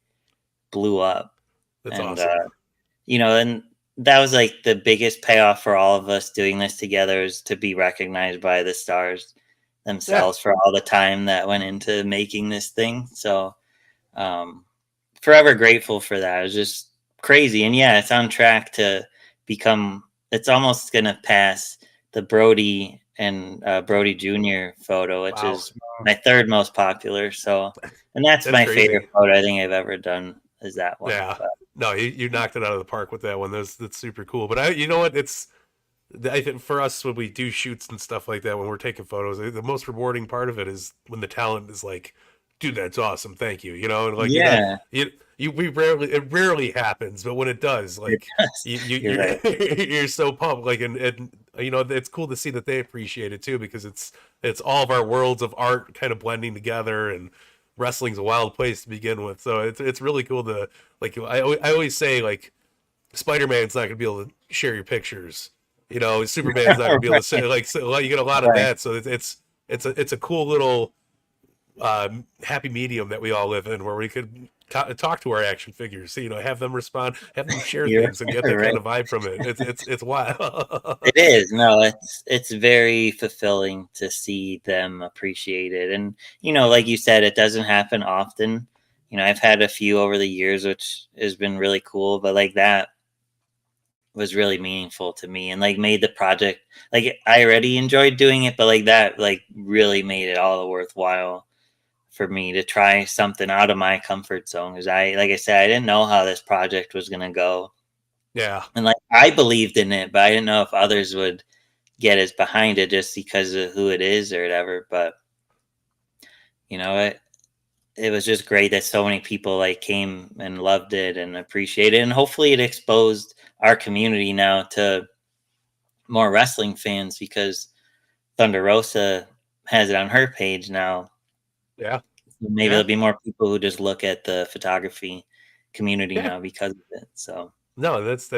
blew up. That's and, awesome. You know, and that was like the biggest payoff for all of us doing this together, is to be recognized by the stars themselves for all the time that went into making this thing. So forever grateful for that. It was just crazy. And yeah, it's on track to become, it's almost going to pass the Brody and Brody Jr. photo, which is my third most popular. So, and that's my crazy. Favorite photo I think I've ever done, is that one. Yeah. But No, you knocked it out of the park with that one. That's super cool. But you know what? I think for us, when we do shoots and stuff like that, when we're taking photos, the most rewarding part of it is when the talent is like, dude, that's awesome. Thank you. You know, and like, yeah, it rarely happens, but when it does, like you're right. you're so pumped. Like, and you know, it's cool to see that they appreciate it too, because it's all of our worlds of art kind of blending together, and wrestling's a wild place to begin with. So it's really cool to, like, I always say, like, Spider-Man's not gonna be able to share your pictures. You know, Superman's not gonna be able to say, like, so you get a lot of that. So it's a cool little happy medium that we all live in, where we could talk to our action figures, you know, have them respond, have them share things, and get that kind of vibe from it. It's wild. It is. No, it's very fulfilling to see them appreciate it. And, you know, like you said, it doesn't happen often. You know, I've had a few over the years, which has been really cool, but like that was really meaningful to me, and like made the project, like, I already enjoyed doing it, but like that like really made it all worthwhile for me to try something out of my comfort zone. Because like I said, I didn't know how this project was going to go. Yeah. And like, I believed in it, but I didn't know if others would get as behind it just because of who it is or whatever. But, you know, it was just great that so many people like came and loved it and appreciated it. And hopefully it exposed our community now to more wrestling fans, because Thunder Rosa has it on her page now. Yeah. Maybe there'll be more people who just look at the photography community now because of it. So no, that's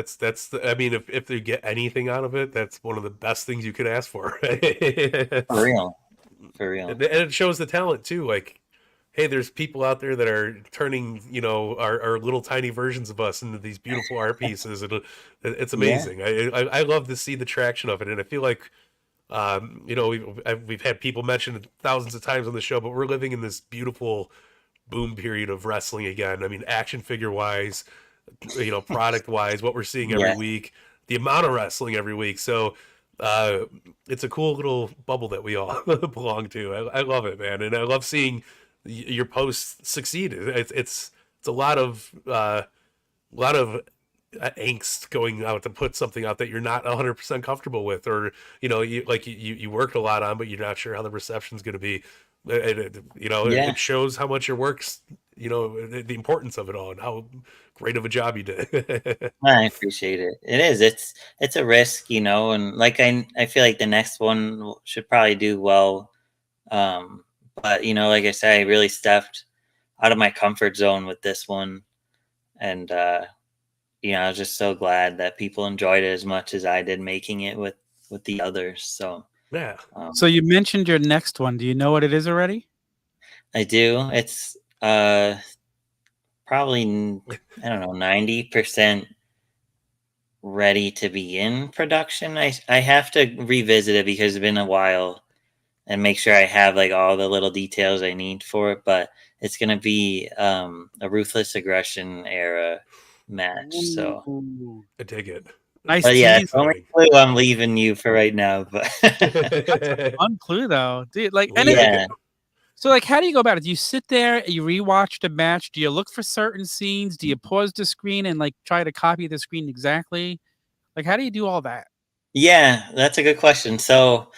I mean, if they get anything out of it, that's one of the best things you could ask for. for real. And it shows the talent too. Like, hey, there's people out there that are turning, you know, our little tiny versions of us into these beautiful art pieces, and it's amazing. I love to see the traction of it, and I feel like, you know, we've had people mention it thousands of times on the show, but we're living in this beautiful boom period of wrestling again. I mean, action figure wise, you know, product wise, what we're seeing every week, the amount of wrestling every week. So it's a cool little bubble that we all belong to. I love it, man, and I love seeing your posts succeed. It's a lot of angst going out to put something out that you're not 100% comfortable with, or, you know, you worked a lot on, but you're not sure how the reception's going to be. It shows how much your work's, you know, the importance of it all, and how great of a job you did. I appreciate it. It is. It's a risk, you know, and like I feel like the next one should probably do well. But, you know, like I said, I really stepped out of my comfort zone with this one, and you know, I was just so glad that people enjoyed it as much as I did making it with the others. So yeah. So you mentioned your next one. Do you know what it is already? I do. It's probably, I don't know, 90% ready to be in production. I have to revisit it because it's been a while, and make sure I have like all the little details I need for it. But it's gonna be a Ruthless Aggression era match. So I dig it. Nice. But yeah, tease. only clue I'm leaving you for right now. But Fun clue though, dude. Like, and yeah. so, like, how do you go about it? Do you sit there, you rewatch the match? Do you look for certain scenes? Do you pause the screen and like try to copy the screen exactly? Like, how do you do all that? Yeah, that's a good question. So,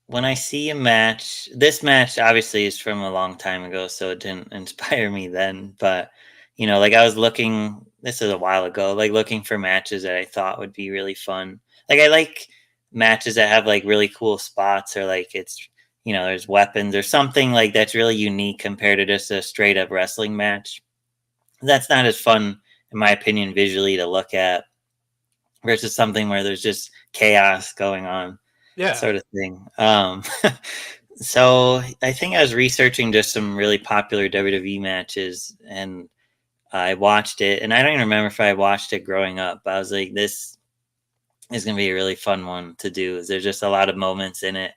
when I see a match, this match obviously is from a long time ago, so it didn't inspire me then. But, like I was looking, this is a while ago, like looking for matches that I thought would be really fun. Like I like matches that have like really cool spots, or like it's, there's weapons or something like that's really unique compared to just a straight up wrestling match. That's not as fun, in my opinion, visually to look at versus something where there's just chaos going on, Yeah. sort of thing. So I think I was researching just some really popular WWE matches, and I watched it, and I don't even remember if I watched it growing up, but I was like, this is going to be a really fun one to do. There's just a lot of moments in it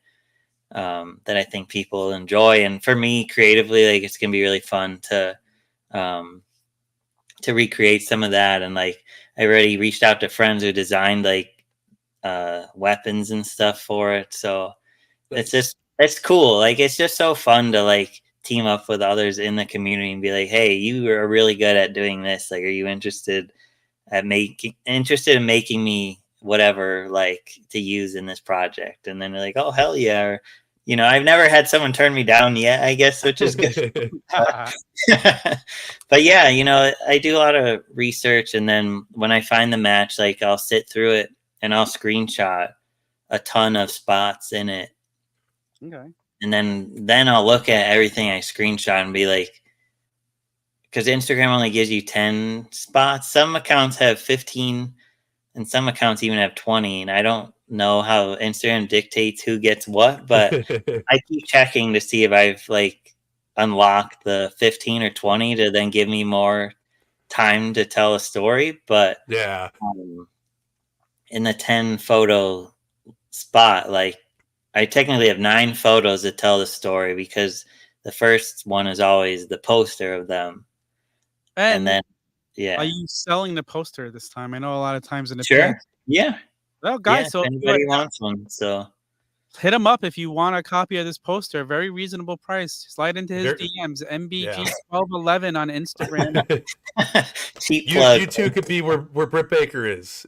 that I think people enjoy. And for me, creatively, like it's going to be really fun to recreate some of that. And like, I already reached out to friends who designed like weapons and stuff for it. So it's cool. Like, it's just so fun to like team up with others in the community and be like, hey, you are really good at doing this. Like, are you interested in making me whatever, like, to use in this project? And then they're like, oh, hell yeah. Or, I've never had someone turn me down yet, I guess, which is good. But yeah, I do a lot of research, and then when I find the match, like I'll sit through it and I'll screenshot a ton of spots in it. Okay. And then I'll look at everything I screenshot and be like, because Instagram only gives you 10 spots. Some accounts have 15 and some accounts even have 20. And I don't know how Instagram dictates who gets what, but I keep checking to see if I've like unlocked the 15 or 20 to then give me more time to tell a story. But yeah, in the 10 photo spot, like I technically have 9 photos that tell the story, because the first one is always the poster of them. And then, yeah. Are you selling the poster this time? I know a lot of times in the Sure. past. Yeah. Well, guys, if so anybody wants one, so hit him up if you want a copy of this poster. Very reasonable price. Slide into his DMs. MBG1211 on Instagram. cheap plug. You two could be where Britt Baker is.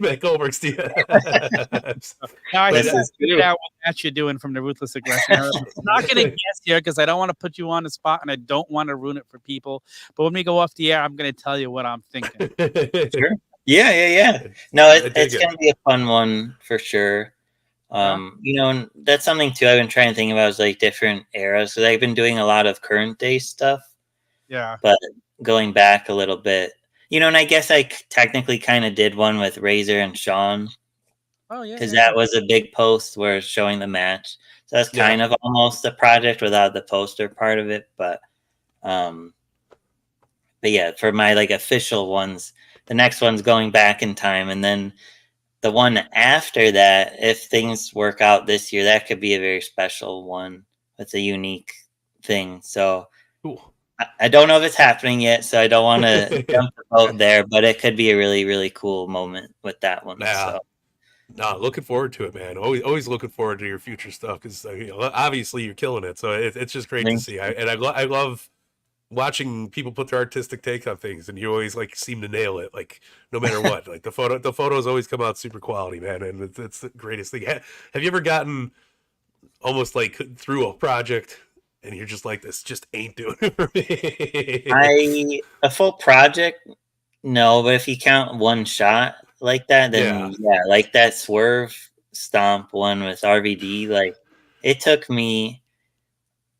Matt Goldberg's DM. Now I figured out what match you're doing from the Ruthless Aggression. I'm not going to guess here because I don't want to put you on the spot and I don't want to ruin it for people. But when we go off the air, I'm going to tell you what I'm thinking. Sure. Yeah. No, it's going to be a fun one for sure. And that's something too I've been trying to think about, is like different eras. So I've been doing a lot of current day stuff. Yeah. But going back a little bit, and I guess I technically kind of did one with Razor and Sean. Oh yeah. Because that was a big post where it's showing the match. So that's kind of almost a project without the poster part of it. But yeah, for my like official ones, the next one's going back in time, and then the one after that, if things work out this year, that could be a very special one with a unique thing. So cool. I don't know if it's happening yet, so I don't want to jump the boat there, but it could be a really, really cool moment with that one. Yeah. So. No, looking forward to it, man. Always looking forward to your future stuff, because obviously you're killing it. So it's just great to see. I love watching people put their artistic take on things, and you always like seem to nail it, like no matter what. Like the photos always come out super quality, man, and it's the greatest thing. Have you ever gotten almost like through a project and you're just like, this just ain't doing it for me? A full project, no, but if you count one shot like that, then yeah, like that swerve stomp one with RVD, like it took me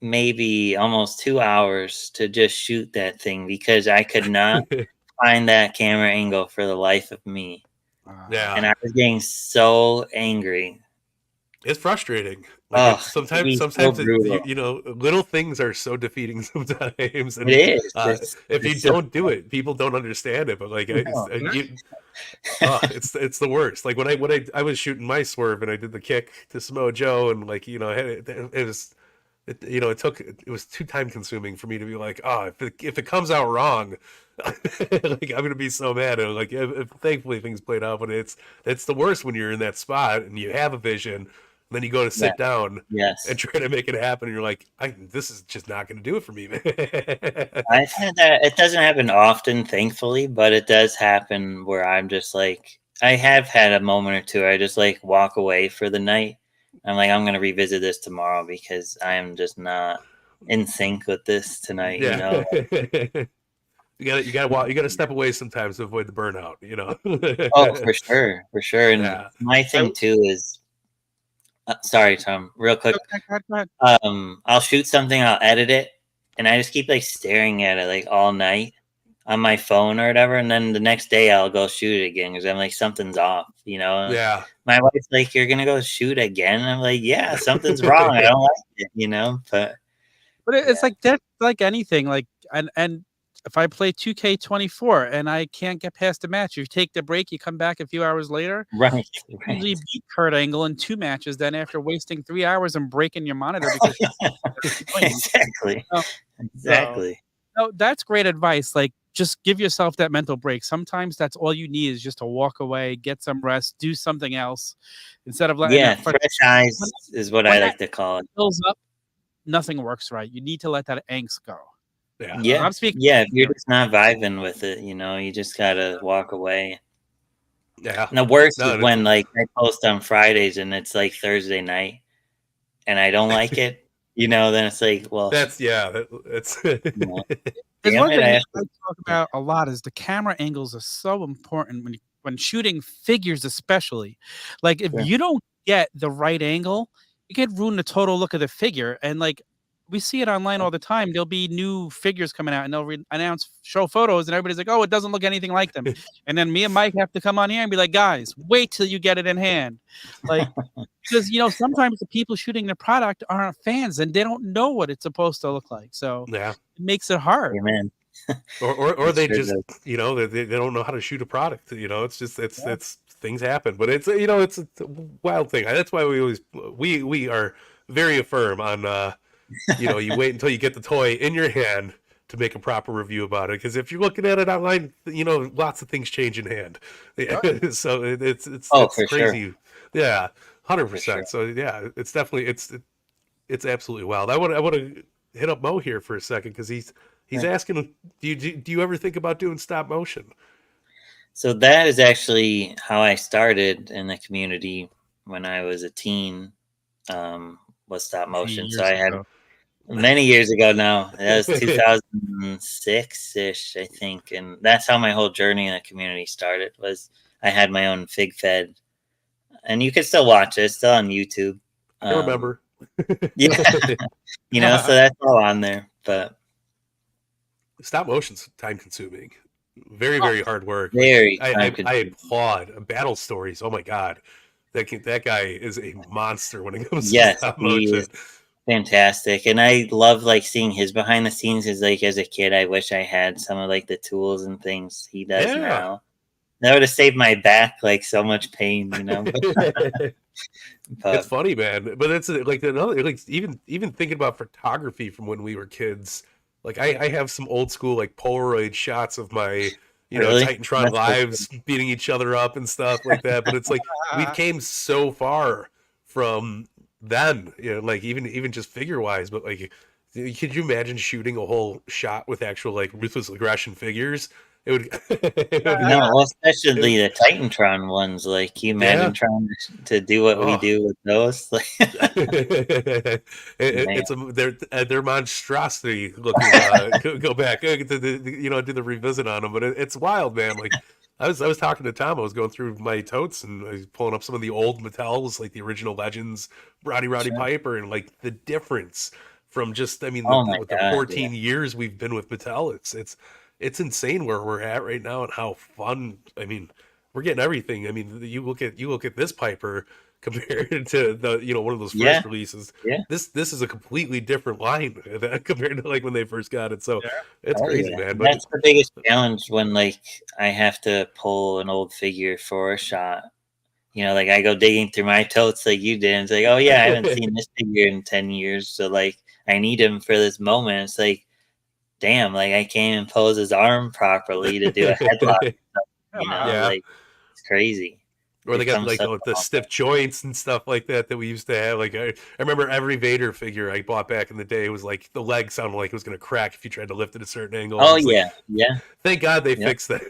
maybe almost 2 hours to just shoot that thing, because I could not find that camera angle for the life of me. And I was getting so angry. It's frustrating. Like sometimes so little things are so defeating sometimes. And, it is. If you don't do it, people don't understand it. But like, it's the worst. Like when I was shooting my swerve and I did the kick to Samoa Joe, and like it was too time consuming for me to be like, if it comes out wrong, like I'm gonna be so mad. And like, thankfully things played out, but it's the worst when you're in that spot and you have a vision. And then you go to sit down and try to make it happen. And you're like, this is just not going to do it for me, man. I've had that. It doesn't happen often, thankfully, but it does happen where I'm just like, I have had a moment or two where I just like walk away for the night. I'm like, I'm going to revisit this tomorrow because I am just not in sync with this tonight, You gotta step away sometimes to avoid the burnout. You know. Oh, for sure. And Yeah. my thing too is, sorry, Tom, real quick. Okay, go ahead. I'll shoot something, I'll edit it, and I just keep like staring at it like all night on my phone or whatever. And then the next day I'll go shoot it again because I'm like, something's off, you know? Yeah. My wife's like, you're gonna go shoot again? I'm like, yeah, something's wrong. I don't like it, you know? But It's like that's like anything. Like and if I play 2K24 and I can't get past the match, you take the break, you come back a few hours later. right. Usually beat Kurt Angle in 2 matches. Then after wasting 3 hours and breaking your monitor because Exactly. So, Exactly. no, that's great advice. Like, just give yourself that mental break. Sometimes that's all you need is just to walk away, get some rest, do something else instead of letting Yeah, that fresh eyes is what when I that like to call it. fills up. Nothing works right. You need to let that angst go. Yeah. Yeah. I'm speaking. Yeah, if you're just not vibing with it, you know, you just gotta walk away. Yeah. And the worst No, is when like I post on Fridays and it's like Thursday night and I don't like it, you know, then it's like, well, That's it's There's damn one it, thing I I have to- talk about a lot is the camera angles are so important when shooting figures, especially. Like if Sure. you don't get the right angle, it could ruin the total look of the figure. And like we see it online all the time. There'll be new figures coming out and they'll show photos, and everybody's like, "Oh, it doesn't look anything like them." And then me and Mike have to come on here and be like, "Guys, wait till you get it in hand." Like because sometimes the people shooting the product aren't fans and they don't know what it's supposed to look like. So yeah. it makes it hard. Amen. Or they Sure just does. they don't know how to shoot a product. It's just it's things happen, but it's it's a wild thing. That's why we are very firm on you wait until you get the toy in your hand to make a proper review about it, because if you're looking at it online, lots of things change in hand. So it's for crazy. sure. Yeah, 100%. Sure. So yeah, it's definitely it's absolutely wild. I want to hit up Mo here for a second because he's asking, do you ever think about doing stop motion? So that is actually how I started in the community when I was a teen. Was stop motion. So I had many years ago now. That was 2006-ish, I think, and that's how my whole journey in the community started. Was I had my own fig fed, and you can still watch it. It's still on YouTube. I remember. Yeah, so that's all on there. But stop motion's time consuming, very very hard work. Very. I applaud Battle Stories. Oh my god, that guy is a monster when it comes to stop motion. Is fantastic, and I love like seeing his behind the scenes. Is like as a kid, I wish I had some of like the tools and things he does now. That would have saved my back like so much pain, But it's funny, man. But it's like another even thinking about photography from when we were kids. Like I have some old school like Polaroid shots of my Titantron lives beating each other up and stuff like that. But it's like we came so far from then, like even just figure wise. But like, could you imagine shooting a whole shot with actual like ruthless aggression figures? It would. Especially the Titantron ones. Like, you imagine trying to do what we do with those. They're monstrosity looking. Go back to do the revisit on them, but it's wild, man. Like I was talking to Tom. I was going through my totes and I was pulling up some of the old Mattels, like the original Legends, Roddy Piper, and like the difference from just the 14 years we've been with Mattel. It's insane where we're at right now and how fun. I mean, we're getting everything. I mean, you look at this Piper compared to the one of those first releases. Yeah. This is a completely different line compared to like when they first got it. So it's crazy, man. But that's the biggest challenge when like I have to pull an old figure for a shot. Like I go digging through my totes like you did. And it's like, oh yeah, I haven't seen this figure in 10 years. So like I need him for this moment. It's like, damn, like I can't even pose his arm properly to do a headlock. Like it's crazy. Or they got like the stiff joints and stuff like that we used to have. Like I remember every Vader figure I bought back in the day was like the leg sounded like it was going to crack if you tried to lift it a certain angle. Oh yeah, yeah. Thank God they fixed that.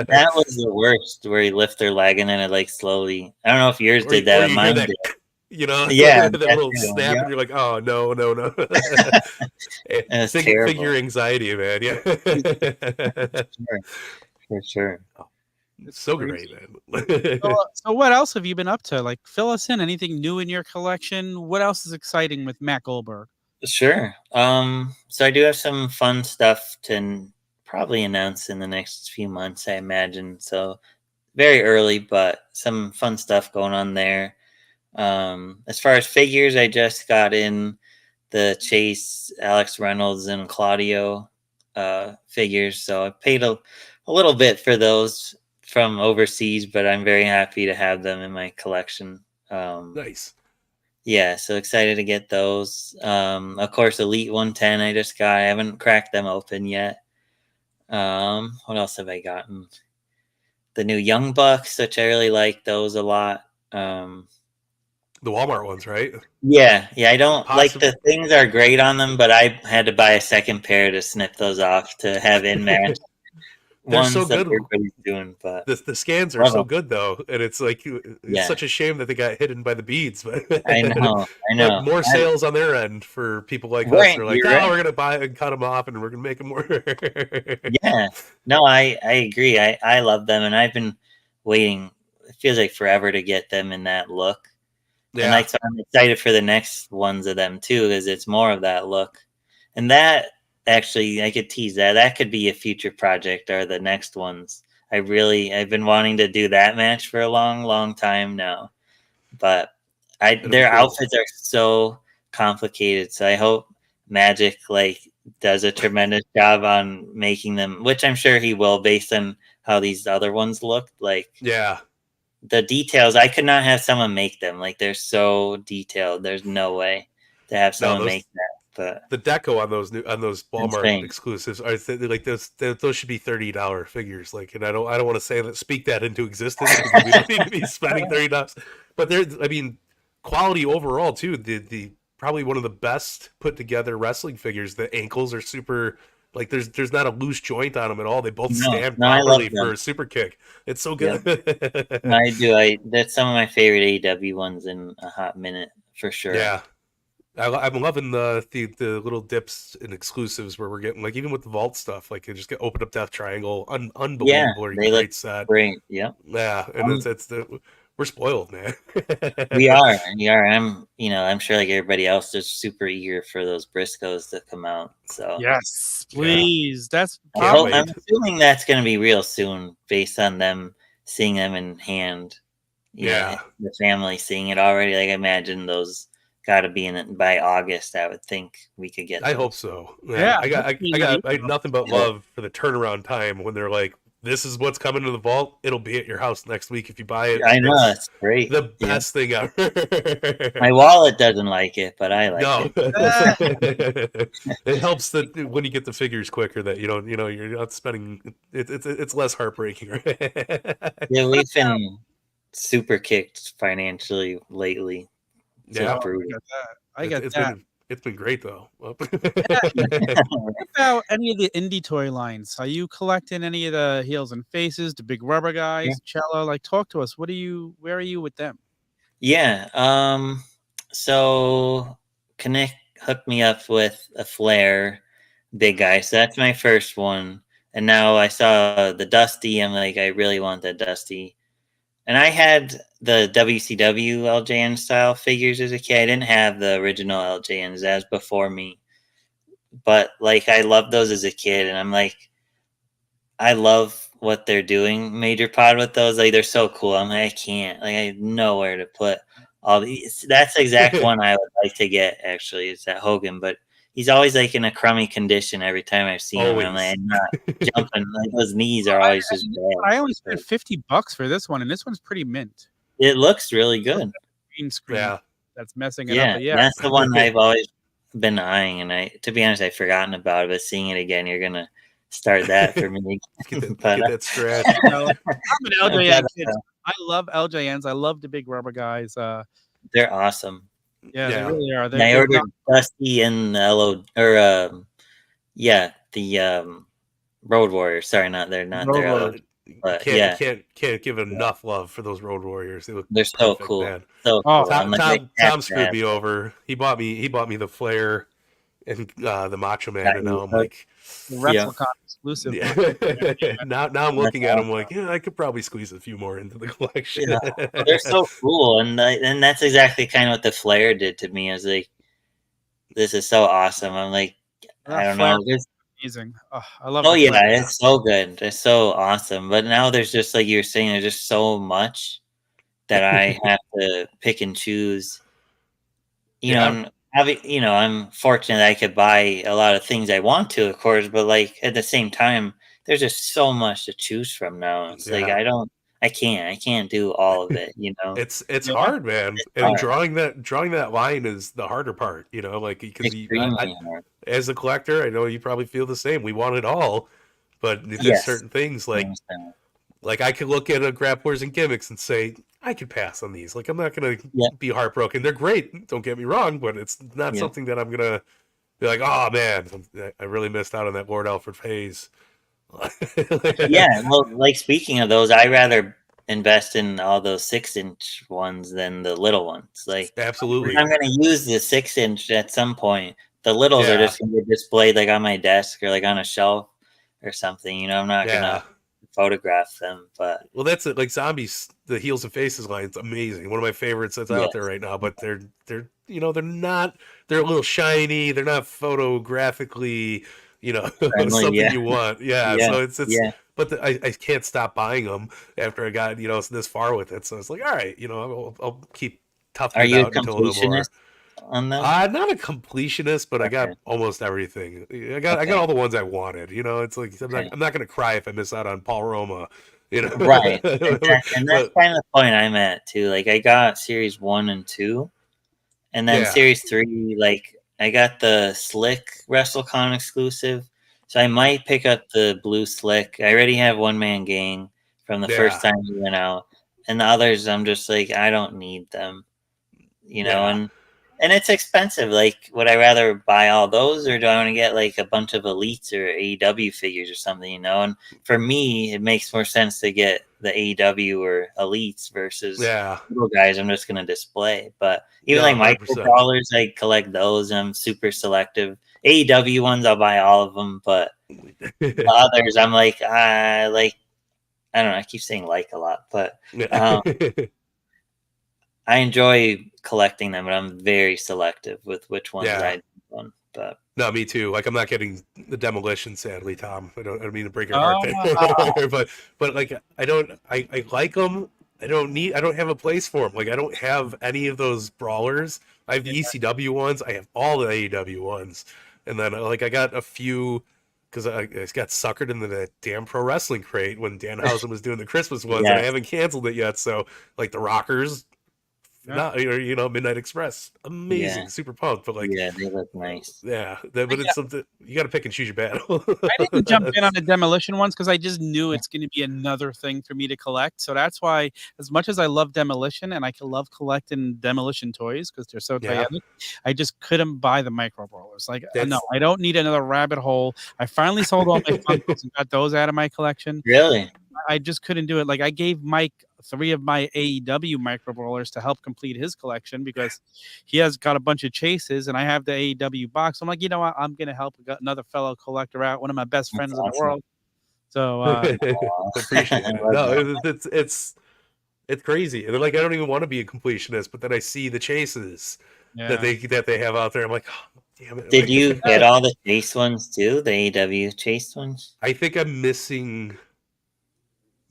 That was the worst, where you lift their leg and then it like slowly. I don't know if yours did that, but mine did. You know, Yeah, that that little too, snap, yeah. and you're like, oh no, no, no. That's terrible. Figure anxiety, man. Yeah. Sure, for sure. It's So crazy. great, man. So what else have you been up to? Like, fill us in. Anything new in your collection? What else is exciting with Matt Goldberg? Sure. So I do have some fun stuff to probably announce in the next few months, I imagine. So very early, but some fun stuff going on there. As far as figures, I just got in the Chase, Alex Reynolds, and Claudio figures. So I paid a little bit for those from overseas, but I'm very happy to have them in my collection. Nice. Yeah, so excited to get those. Of course, Elite 110 I just got. I haven't cracked them open yet. What else have I gotten? The new Young Bucks, which I really like those a lot. The Walmart ones, right? Yeah, I don't like Possible. the things are great on them, but I had to buy a second pair to snip those off to have in match They're so ones that good. everybody's doing. But The scans are love so 'em. good though, and it's like it's Yeah, such a shame that they got hidden by the beads, but I know, but more I, sales on their end for people like us. right, They're like, you're oh, right. we're gonna buy and cut them off, and we're gonna make them more. Yeah, no, I agree. I love them, and I've been waiting. It feels like forever to get them in that look. And Yeah, like, so I'm excited for the next ones of them too, because it's more of that look. And that actually, I could tease that. That could be a future project or the next ones. I've been wanting to do that match for a long, long time now. But it'll be their cool. outfits are so complicated. So I hope Magic does a tremendous job on making them, which I'm sure he will, based on how these other ones look. Like, Yeah, the details, I could not have someone make them. Like, they're so detailed. There's no way to have no, someone make that. But the deco on those Walmart insane. exclusives are like those should be $30 figures. Like, and I don't want to say that, speak that into existence, because we don't need to be spending $30. But they're, I mean, quality overall too. The probably one of the best put together wrestling figures. The ankles are super. Like, there's not a loose joint on them at all. They both No, stand no, I love properly for them. a super kick. It's so Yep. good. I do. That's some of my favorite AEW ones in a hot minute for sure. Yeah. I'm loving the little dips and exclusives where we're getting, like, even with the vault stuff, like, you just get opened up Death Triangle, Yeah, unbelievable, they look great set. great. Yep. Yeah, and we're spoiled, man. We are. I'm sure like everybody else is super eager for those Briscoes to come out. So Yes, Yeah. please. That's Can't probably I'm wait. assuming that's going to be real soon, based on them seeing them in hand. Yeah. The family seeing it already. Like, I imagine those got to be in it by August. I would think we could get. I those. hope so. Yeah, I had nothing but love for the turnaround time when they're like, this is what's coming to the vault. It'll be at your house next week if you buy it. I know, It's it's great. the best thing ever. My wallet doesn't like it, but I like No, it. it helps that when you get the figures quicker, that you're not spending. It's less heartbreaking, right? Yeah, we've been super kicked financially lately. So Yeah, I brutal. get that. I get it's that. been great though. What about any of the indie toy lines? Are you collecting any of the Heels and Faces, the big rubber guys, Cello? Like, talk to us. Where are you with them? Yeah. So Connect hooked me up with a Flare big guy. So that's my first one. And now I saw the Dusty. I'm like, I really want that Dusty. And I had the WCW LJN style figures as a kid. I didn't have the original LJNs. That was before me. But like, I loved those as a kid. And I'm like, I love what they're doing, Major Pod, with those. Like, they're so cool. I'm like, I can't. Like, I have nowhere to put all these. That's the exact one I would like to get, actually. It's that Hogan. But he's always like in a crummy condition every time I've seen him. I'm like, I'm not jumping. Like, those knees are always just bad. I only spent $50 for this one, and this one's pretty mint. It looks really good. Green screen Yeah, that's messing it up. But yeah, That's the one I've always been eyeing. And to be honest, I've forgotten about it. But seeing it again, you're going to start that for me. get But, that scratch. I'm an LJN kid. I love LJNs. I love the big rubber guys. they're awesome. Yeah, they Yeah. really are. I ordered Dusty and the the Road Warriors. Sorry, not their Road LO. Warriors. But can't yeah, can't give enough love for those Road Warriors. They look they're so perfect, cool. man. So Oh, cool. I'm like, I have Tom to screwed have me over. He bought me the Flair and the Macho Man, that and now I'm ebook. like, the Yeah, WrestleCon exclusive. yeah. now I'm that's looking at him awesome. like, yeah, I could probably squeeze a few more into the collection. Yeah, well, they're so cool, and that's exactly kind of what the Flair did to me. I was like, this is so awesome. I'm like, I That don't Flair know. amazing. Oh, I love Oh the yeah, Flair. it's so good. It's so awesome. But now there's just like you're saying, there's just so much that I have to pick and choose. Yeah, And I'm fortunate that I could buy a lot of things I want to, of course, but like at the same time, there's just so much to choose from now. It's like yeah. I can't do all of it. It's Yeah. hard, man. It's And hard, drawing that line is the harder part, like because extremely hard. as a collector, I know you probably feel the same. We want it all, but there's Yes, certain things I like understand. I could look at a grapplers and gimmicks and say I could pass on these. Like I'm not gonna Yeah, be heartbroken. They're great. Don't get me wrong, but it's not yeah. something that I'm gonna be like, oh man, I really missed out on that Lord Alfred phase. Yeah, well, like speaking of those, I rather invest in all those 6-inch ones than the little ones. Like, if Absolutely. I'm gonna use the 6-inch at some point, the littles are Yeah. just gonna get displayed like on my desk or like on a shelf or something. I'm not Yeah. gonna photograph them, but Well, that's it. Like Zombies, the Heels and Faces line is amazing. One of my favorites that's yeah, out there right now. But they're not. They're a little shiny. They're not photographically, friendly. something Yeah, you want. Yeah. yeah, So it's. yeah. But I can't stop buying them after I got this far with it. So it's like, all right, I'll keep toughing Are it you a out until a little more. completionist on them? Not a completionist, but I got Okay, almost everything. I got okay, all the ones I wanted. It's like okay. I'm not gonna cry if I miss out on Paul Roma. Right, exactly, and that's But kind of the point I'm at too. Like, I got series 1 and 2. And then yeah, series 3, like I got the Slick WrestleCon exclusive. So I might pick up the blue Slick. I already have One Man Gang from the first yeah, time he went out. And the others I'm just like, I don't need them. yeah. And it's expensive. Like, would I rather buy all those or do I want to get like a bunch of elites or AEW figures or something? And for me, it makes more sense to get the AEW or elites versus Yeah, little guys I'm just gonna display. But even no, like 100%. micro brawlers, I collect those and I'm super selective. AEW ones, I'll buy all of them, but the others, I'm like, I don't know. I keep saying like a lot, but um, I enjoy collecting them, but I'm very selective with which ones Yeah. I want. But No, me too. Like I'm not getting the demolition, sadly, Tom. I don't mean to break your heart Oh, there, but like I like them. I don't have a place for them. Like I don't have any of those brawlers. I have the yeah. ECW ones. I have all the AEW ones, and then like I got a few because I got suckered into that damn pro wrestling crate when Danhausen was doing the Christmas ones, and I yeah, haven't canceled it yet. So like the Rockers, Yeah. not Midnight Express, yeah, amazing, super pumped, but like. yeah, they look nice. Yeah, I, but it's something you got to pick and choose your battle. I didn't jump in on the demolition ones because I just knew it's going to be another thing for me to collect. So that's why, as much as I love demolition and I can love collecting demolition toys because they're so Yeah, tight, I just couldn't buy the micro brawlers. Like, no, that's I don't need another rabbit hole. I finally sold all my Funkos and got those out of my collection. Really? I just couldn't do it. Like I gave Mike 3 of my AEW micro brawlers to help complete his collection because he has got a bunch of chases and I have the AEW box. I'm like, you know what? I'm gonna help another fellow collector out, one of my best That's friends in the awesome. world. So Aw. appreciate I it. love No, that. it's crazy. And they're like, I don't even want to be a completionist, but then I see the chases that yeah. they have out there. I'm like, oh, damn it! Did you Like, get all the chase ones too? The AEW chase ones? I think I'm missing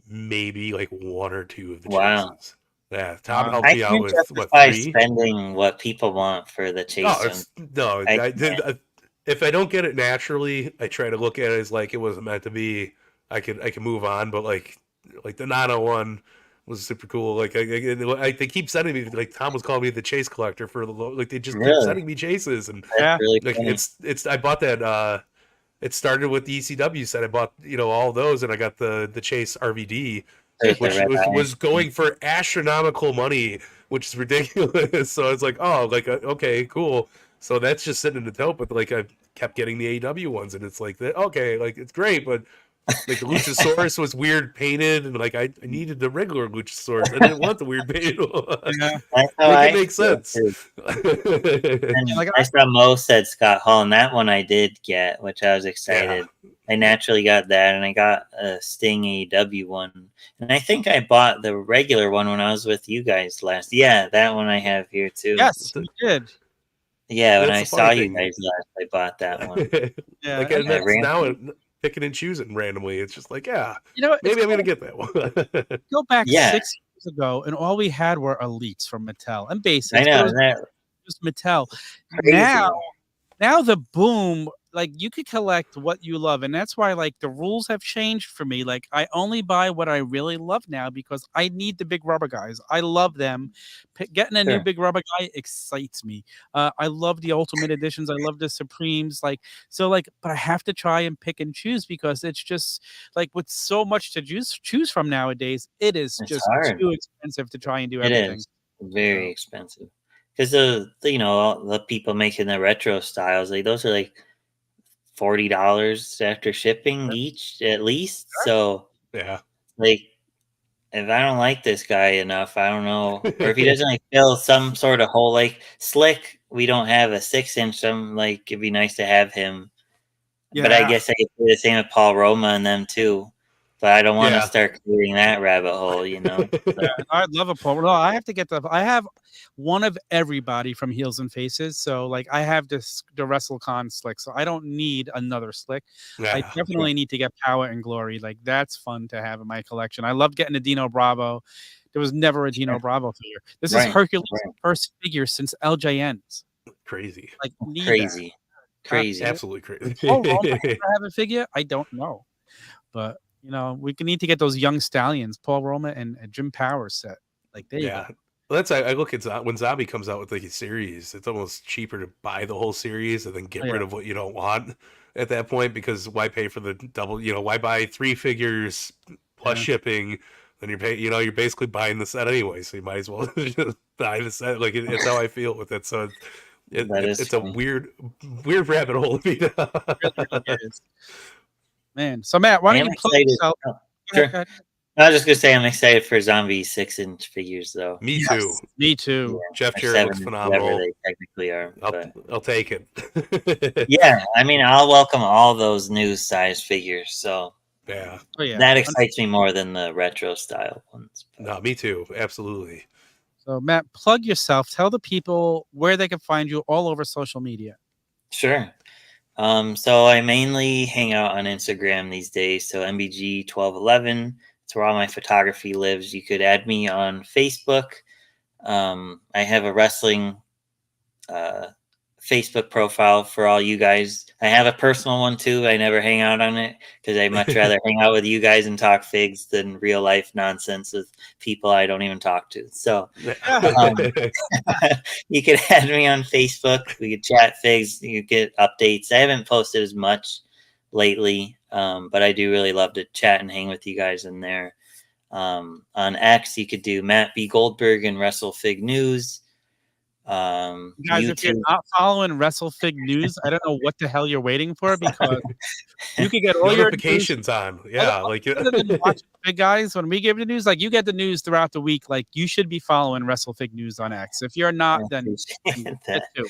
maybe like one or two of the Wow. chases. Yeah, Tom Wow. helped I me out can with what, justify 3? spending what people want for the No, chase ones. no. I I can't. did. If I don't get it naturally, I try to look at it as like it wasn't meant to be. I can move on, but like the Nano one was super cool. Like they keep sending me like Tom was calling me the chase collector for like they just keep Really? sending me chases and That's Yeah. really like funny. it's I bought that. It started with the ECW set. I bought all those and I got the chase RVD, With the which red eye. was going for astronomical money, which is ridiculous. So I was like, oh, like okay, cool. So that's just sitting in the tote, but like I kept getting the AEW ones, and it's like that. Okay, like it's great, but Like the Luchasaurus was weird painted, and like I needed the regular Luchasaurus. I didn't want the weird painted one. Yeah. That's how Make I it make feel, sense. too. And Yeah, like I saw Mo said Scott Hall, and that one I did get, which I was excited. I naturally got that, and I got a Sting AEW one. And I think I bought the regular one when I was with you guys last. Yeah, that one I have here too. yes, you did. Yeah, when That's I the funny saw you thing. guys last, I bought that one. Yeah, Like, and and that's ran- now picking and choosing randomly. It's just like, yeah, you know, maybe it's I'm gonna cool. get that one. Go back Yeah. 6 years ago, and all we had were elites from Mattel and basics. I but it know. was That just Mattel. crazy. Now the boom, like you could collect what you love, and that's why like the rules have changed for me. Like I only buy what I really love now because I need the big rubber guys. I love them. Getting a new Sure. big rubber guy excites me. I love the Ultimate Editions. I love the Supremes. Like so, like, but I have to try and pick and choose because it's just like with so much to choose from nowadays, it is It's just hard. too expensive to try and do It everything. is very So- expensive because all the people making the retro styles, like those are like $40 after shipping each at least. So Yeah. like if I don't like this guy enough, I don't know, or if he doesn't like fill some sort of hole, like Slick, we don't have a 6-inch. I'm like, it'd be nice to have him, but I Yeah. guess I could do the same with Paul Roma and them too. But I don't want to Yeah. start creating that rabbit hole, you know. I'd love a pole. No, I have to get I have one of everybody from Heels and Faces. So like I have the WrestleCon Slick. So I don't need another Slick. I Yeah. definitely need to get Power and Glory. Like that's fun to have in my collection. I love getting a Dino Bravo. There was never a Dino Bravo figure. This is Right, Hercules' right. first figure since LJN's. Crazy. Like need Crazy, crazy. Absolutely crazy. Paul Roma ever have a figure? I don't know. But you know, we need to get those young stallions, Paul Roma and Jim Powers set. Like there you Yeah. go. Well, that's I look at when Zombie comes out with like a series, it's almost cheaper to buy the whole series and then get rid of what you don't want at that point, because why pay for the double, why buy 3 figures plus shipping, then you're paying, you're basically buying the set anyway, so you might as well just buy the set. Like it's how I feel with it. So it's a weird rabbit hole to be down. Really is. Man, so Matt, why don't you plug yourself? Sure. Go ahead. I was just gonna say I'm excited for Zombie 6-inch figures though. Me too. Me too. Jeff Or Jarrett looks 7-inch, phenomenal. whatever they technically are. I'll take it. Yeah, I mean, I'll welcome all those new size figures. So Yeah. Oh yeah. that excites me more than the retro style ones. No, me too. Absolutely. So Matt, plug yourself. Tell the people where they can find you all over social media. Sure. So I mainly hang out on Instagram these days. So MBG1211. It's where all my photography lives. You could add me on Facebook. I have a wrestling Facebook profile for all you guys. I have a personal one too. I never hang out on it because I much rather hang out with you guys and talk figs than real life nonsense with people I don't even talk to. So you could add me on Facebook. We could chat figs. You get updates. I haven't posted as much lately, but I do really love to chat and hang with you guys in there. On X, you could do Matt B. Goldberg and WrestleFig News. Guys, YouTube. if you're not following WrestleFig News, I don't know what the hell you're waiting for, because you could get all your notifications on. Yeah, like other than watching Big Guys, when we give the news, like you get the news throughout the week. Like you should be following WrestleFig News on X. If you're not, then that. too.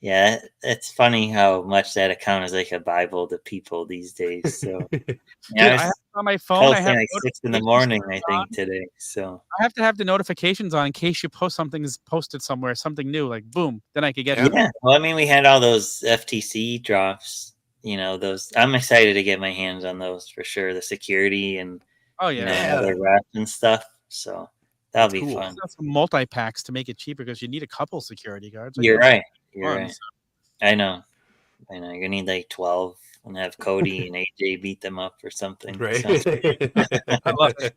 Yeah, it's funny how much that account is like a Bible to people these days. So Dude, I have it on my phone. I have like 6 in the morning, I think, today. So I have to have the notifications on in case you post something is posted somewhere, something new, like boom, then I could get it. yeah. Well, I mean, we had all those FTC drops. Those. I'm excited to get my hands on those for sure. The security and Oh yeah, other wraps and stuff. So that'll be cool. fun. some multi packs to make it cheaper because you need a couple security guards. Like, You're right. You're fun, right. so. I know. You're gonna need like 12 and have Cody and AJ beat them up or something. Right. I love it.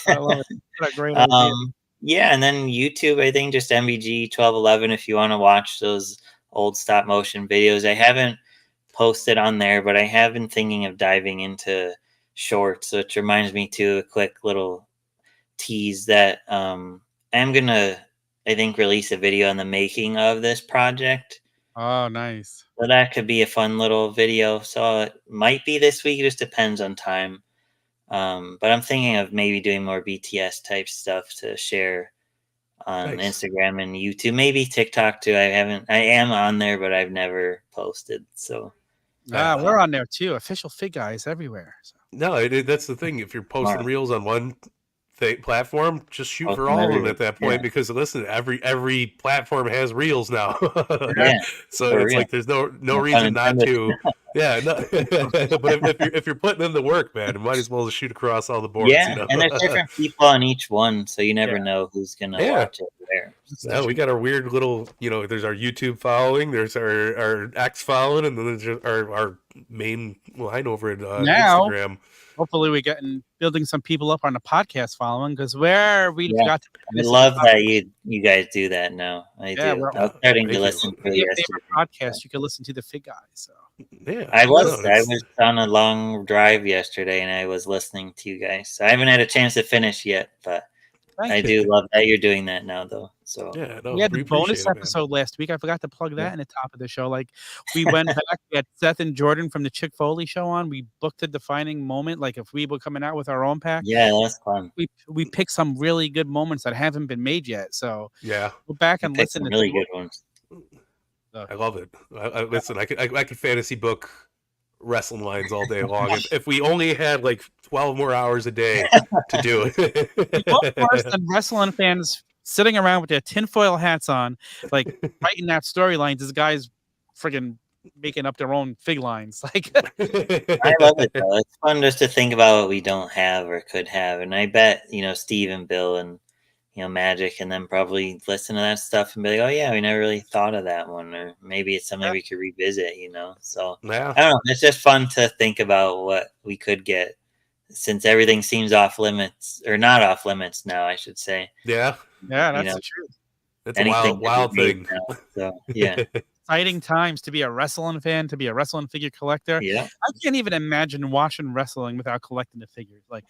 I love it. What a great idea. Yeah, and then YouTube, I think just MBG 1211 if you want to watch those old stop motion videos. I haven't posted on there, but I have been thinking of diving into shorts, which reminds me to a quick little tease that I'm gonna, I think, release a video on the making of this project. Oh, nice. So that could be a fun little video. So it might be this week. It just depends on time. But I'm thinking of maybe doing more BTS type stuff to share on Nice. Instagram and YouTube, maybe TikTok too. I am on there, but I've never posted. So We're on there too. Official Figguys everywhere. So. No, that's the thing. If you're posting Smart. reels on one platform, just shoot Post for them all of them everywhere. at that point. Yeah. Because listen, every platform has reels now. Yeah, So for it's real. like there's no No reason pun not intended. to. Yeah, no. But if you're putting in the work, man, you might as well just shoot across all the boards. Yeah, You know? and there's different people on each one, so you never Yeah. know who's gonna Yeah. watch it where. No, we got our weird little, there's our YouTube following, there's our X following, and then there's just our main line over at Now- Instagram. Hopefully, we're building some people up on the podcast following because where we Yeah. forgot to. I love that you guys do that now. I Yeah, do. we're- I was starting to Thank you. listen to it Your yesterday. favorite podcast, you can listen to the Figguys. So Yeah, I no, was that's- on a long drive yesterday, and I was listening to you guys. So I haven't had a chance to finish yet, but Thank I do love that you're doing that now, though. So Yeah, no, we had the appreciate bonus it, man. episode last week. I forgot to plug that Yeah. in the top of the show. Like we went back, we had Seth and Jordan from the Chick Foley show on. We booked a defining moment. Like if we were coming out with our own pack, yeah, that's fun. we picked some really good moments that haven't been made yet. So Yeah, go back You and picked listen some to really them. good ones. I love it. Listen, I could fantasy book wrestling lines all day long. If we only had like 12 more hours a day to do it. What worse than wrestling fans sitting around with their tinfoil hats on, like writing that storylines? This guy's friggin' making up their own fig lines. Like I love it though. It's fun just to think about what we don't have or could have, and I bet Steve and Bill and Magic and them probably listen to that stuff and be like, oh yeah, we never really thought of that one, or maybe it's something we could revisit. So Yeah. I don't know. It's just fun to think about what we could get, since everything seems off limits, or not off limits now, I should say. Yeah. yeah, that's know, the truth. It's a Anything wild could be thing. made now. So yeah, Exciting times to be a wrestling fan, to be a wrestling figure collector. yeah. I can't even imagine watching wrestling without collecting the figures. Like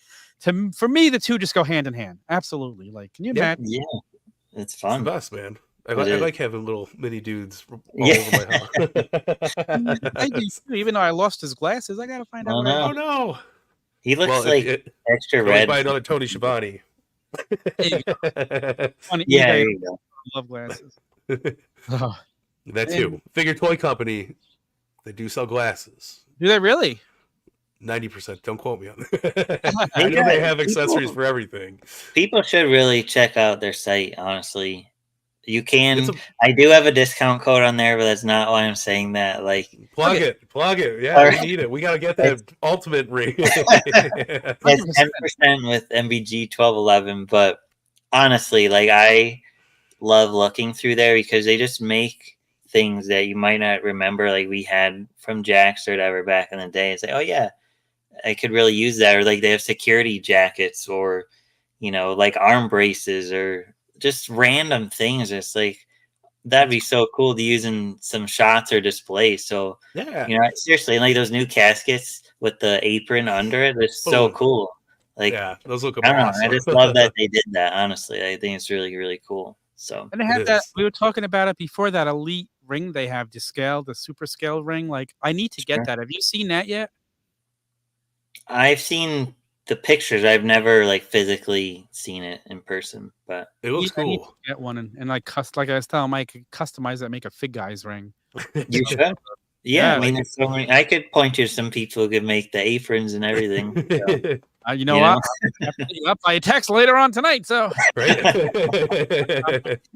for me, the two just go hand in hand. Absolutely. Like, can you Yeah. imagine? Yeah, it's It's the fun. best, man. I is. like having little mini dudes all Yeah. over my house. I do too. Even though I lost his glasses, I gotta find out. Oh, where I no. Oh no! He looks Well, like extra always red. buy another Tony Schiavone. There you on Yeah, eBay. there you go. I love glasses. Oh, That too. Figure Toy Company. They do sell glasses. do they really? 90%. Don't quote me on that. I know they have accessories for everything. People should really check out their site, honestly. You can. It's a- I do have a discount code on there, but that's not why I'm saying that. Like, Plug it. Yeah, All we right. need it. We got to get that ultimate ring. it's 10% with MBG 1211. But honestly, like, I love looking through there because they just make things that you might not remember, like we had from Jax or whatever back in the day. It's like, oh yeah, I could really use that. Or like they have security jackets, or like arm braces, or just random things. It's like that'd be so cool to use in some shots or displays. So Yeah. seriously, like those new caskets with the apron under it, it's so Boom. cool. Like, Yeah. Those look I don't know. awesome. I just love that they did that. Honestly, I think it's really, really cool. So And they have It that. is. We were talking about it before. That elite ring they have, the super scale ring. Like, I need to get Sure. that. Have you seen that yet? I've seen the pictures. I've never like physically seen it in person, but It looks I need to cool. get one and like like I was telling Mike, customize it, make a Figguys ring. you should. Yeah, Yeah, I mean, there's so many. I could point you to some people who could make the aprons and everything. So, You know You what? know? I'll have to hit you up by text later on tonight. So Right?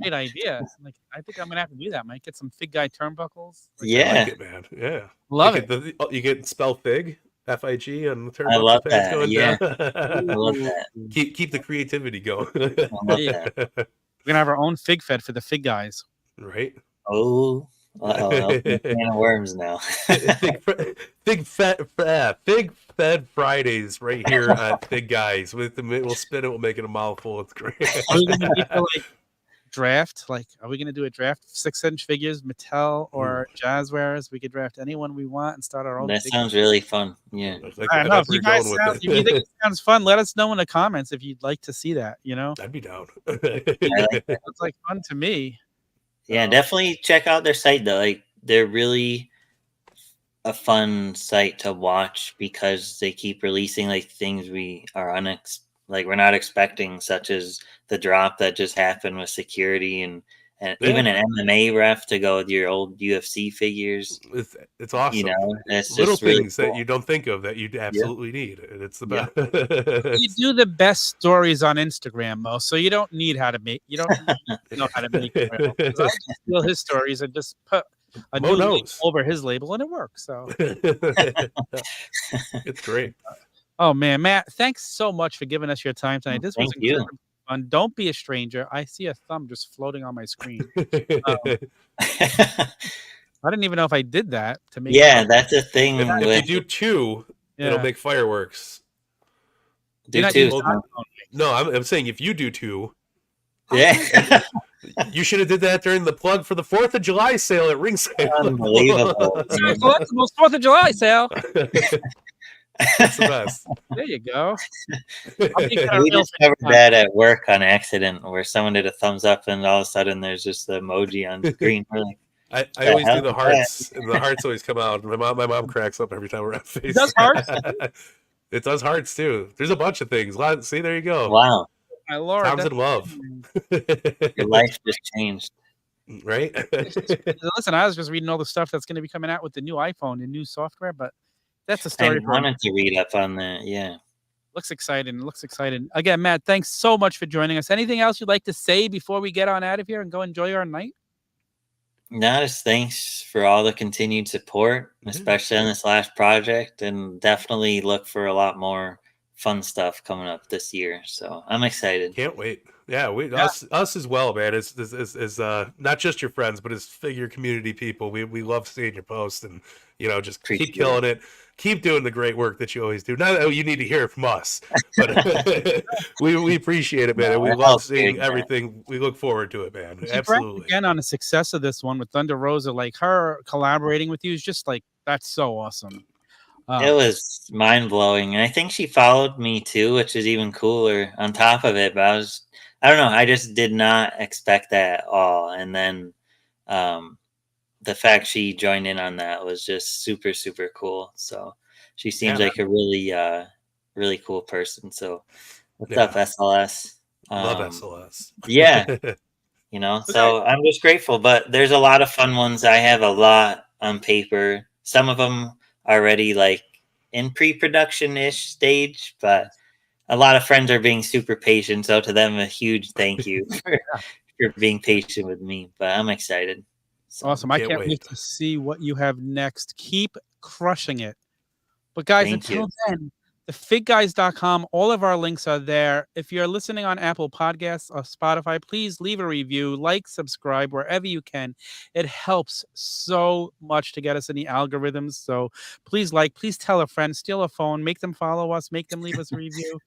great idea. Like, I think I'm gonna have to do that. Might get some Fig Guy turnbuckles. Like, I yeah, like it, man. Yeah. love you it. Get you get spell fig, FIG, and the I love turnbuckle pants that, going yeah. down. I love that. keep the creativity going. I love that. We're gonna have our own Fig Fed for the Fig Guys. Right? Oh, can of worms now. Fig Fed Fridays right here at Fig Guys. We'll spin it. We'll make it a mouthful. It's great. Are we gonna do like draft? Like, are we gonna do a draft 6-inch figures, Mattel or Jazwares? We could draft anyone we want and start our own. That Fig- sounds really fun. Yeah, I know. like If where you you're guys going with sound, if you think it sounds fun, let us know in the comments if you'd like to see that. I'd be down. I like that. It's like fun to me. Yeah, definitely check out their site though. Like they're really a fun site to watch because they keep releasing like things we are we're not expecting, such as the drop that just happened with security and even an MMA ref to go with your old UFC figures. It's awesome. You know, it's little just really things cool. that you don't think of that you absolutely need, and it's the best. You do the best stories on Instagram, Mo, so you don't need how to make. You don't know how to make it. Well, 'cause I just steal his stories and just put a Mo new label knows. over his label, and it works. So It's great. Oh man, Matt, thanks so much for giving us your time tonight. This was Thank you. incredibly fun. Don't be a stranger. I see a thumb just floating on my screen. I didn't even know if I did that to make. Yeah, that's a thing. If you do 2, it'll make fireworks. Do not 2. using iPhone. No, I'm saying if you do 2, Yeah. you should have did that during the plug for the 4th of July sale at Ringside. Unbelievable. Collectibles 4th of July sale. That's the best. There you go. We discovered that at work on accident, where someone did a thumbs up, and all of a sudden there's just the emoji on screen. We're like, I always do the hearts, and the hearts always come out. My mom cracks up every time we're at face. It does hearts. It does hearts too. There's a bunch of things. See, there you go. wow, My Lord, Tom's in love. your life just changed. Right? Listen, I was just reading all the stuff that's going to be coming out with the new iPhone and new software, but that's a I story. wanted to read up on that. Yeah. Looks exciting. Looks exciting. Again, Matt, thanks so much for joining us. Anything else you'd like to say before we get on out of here and go enjoy our night? No, just thanks for all the continued support, especially on this last project, and definitely look for a lot more fun stuff coming up this year. So I'm excited. Can't wait. Yeah, us as well, man. Is not just your friends, but as figure community people. We love seeing your posts, and just keep killing it. Keep doing the great work that you always do. Not that you need to hear it from us, but we appreciate it, man. And we love seeing everything. We look forward to it, man. Absolutely. Again, on the success of this one with Thunder Rosa, like her collaborating with you is just like, that's so awesome. It was mind blowing. And I think she followed me too, which is even cooler on top of it. But I don't know. I just did not expect that at all. And then the fact she joined in on that was just super, super cool. So she seems like a really, really cool person. So what's up, SLS? Love SLS. Yeah. So I'm just grateful. But there's a lot of fun ones. I have a lot on paper. Some of them already like in pre-production-ish stage, but a lot of friends are being super patient. So to them, a huge thank you for being patient with me. But I'm excited. So, awesome. I can't wait to see what you have next. Keep crushing it. But guys, until then, the Figguys.com, all of our links are there. If you're listening on Apple Podcasts or Spotify, please leave a review, like, subscribe wherever you can. It helps so much to get us in the algorithms. So please please tell a friend, steal a phone, make them follow us, make them leave us a review.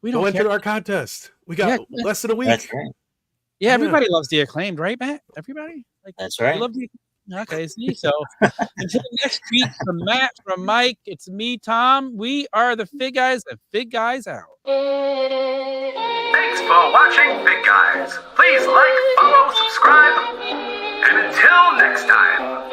We don't enter our contest. We got less than a week. That's right. Yeah, everybody loves the Acclaimed, right, Matt? Everybody? That's right. Love the Okay, see, so until next week, from Matt, from Mike, it's me, Tom. We are the Figguys, and Figguys out. Thanks for watching Figguys. Please like, follow, subscribe, and until next time.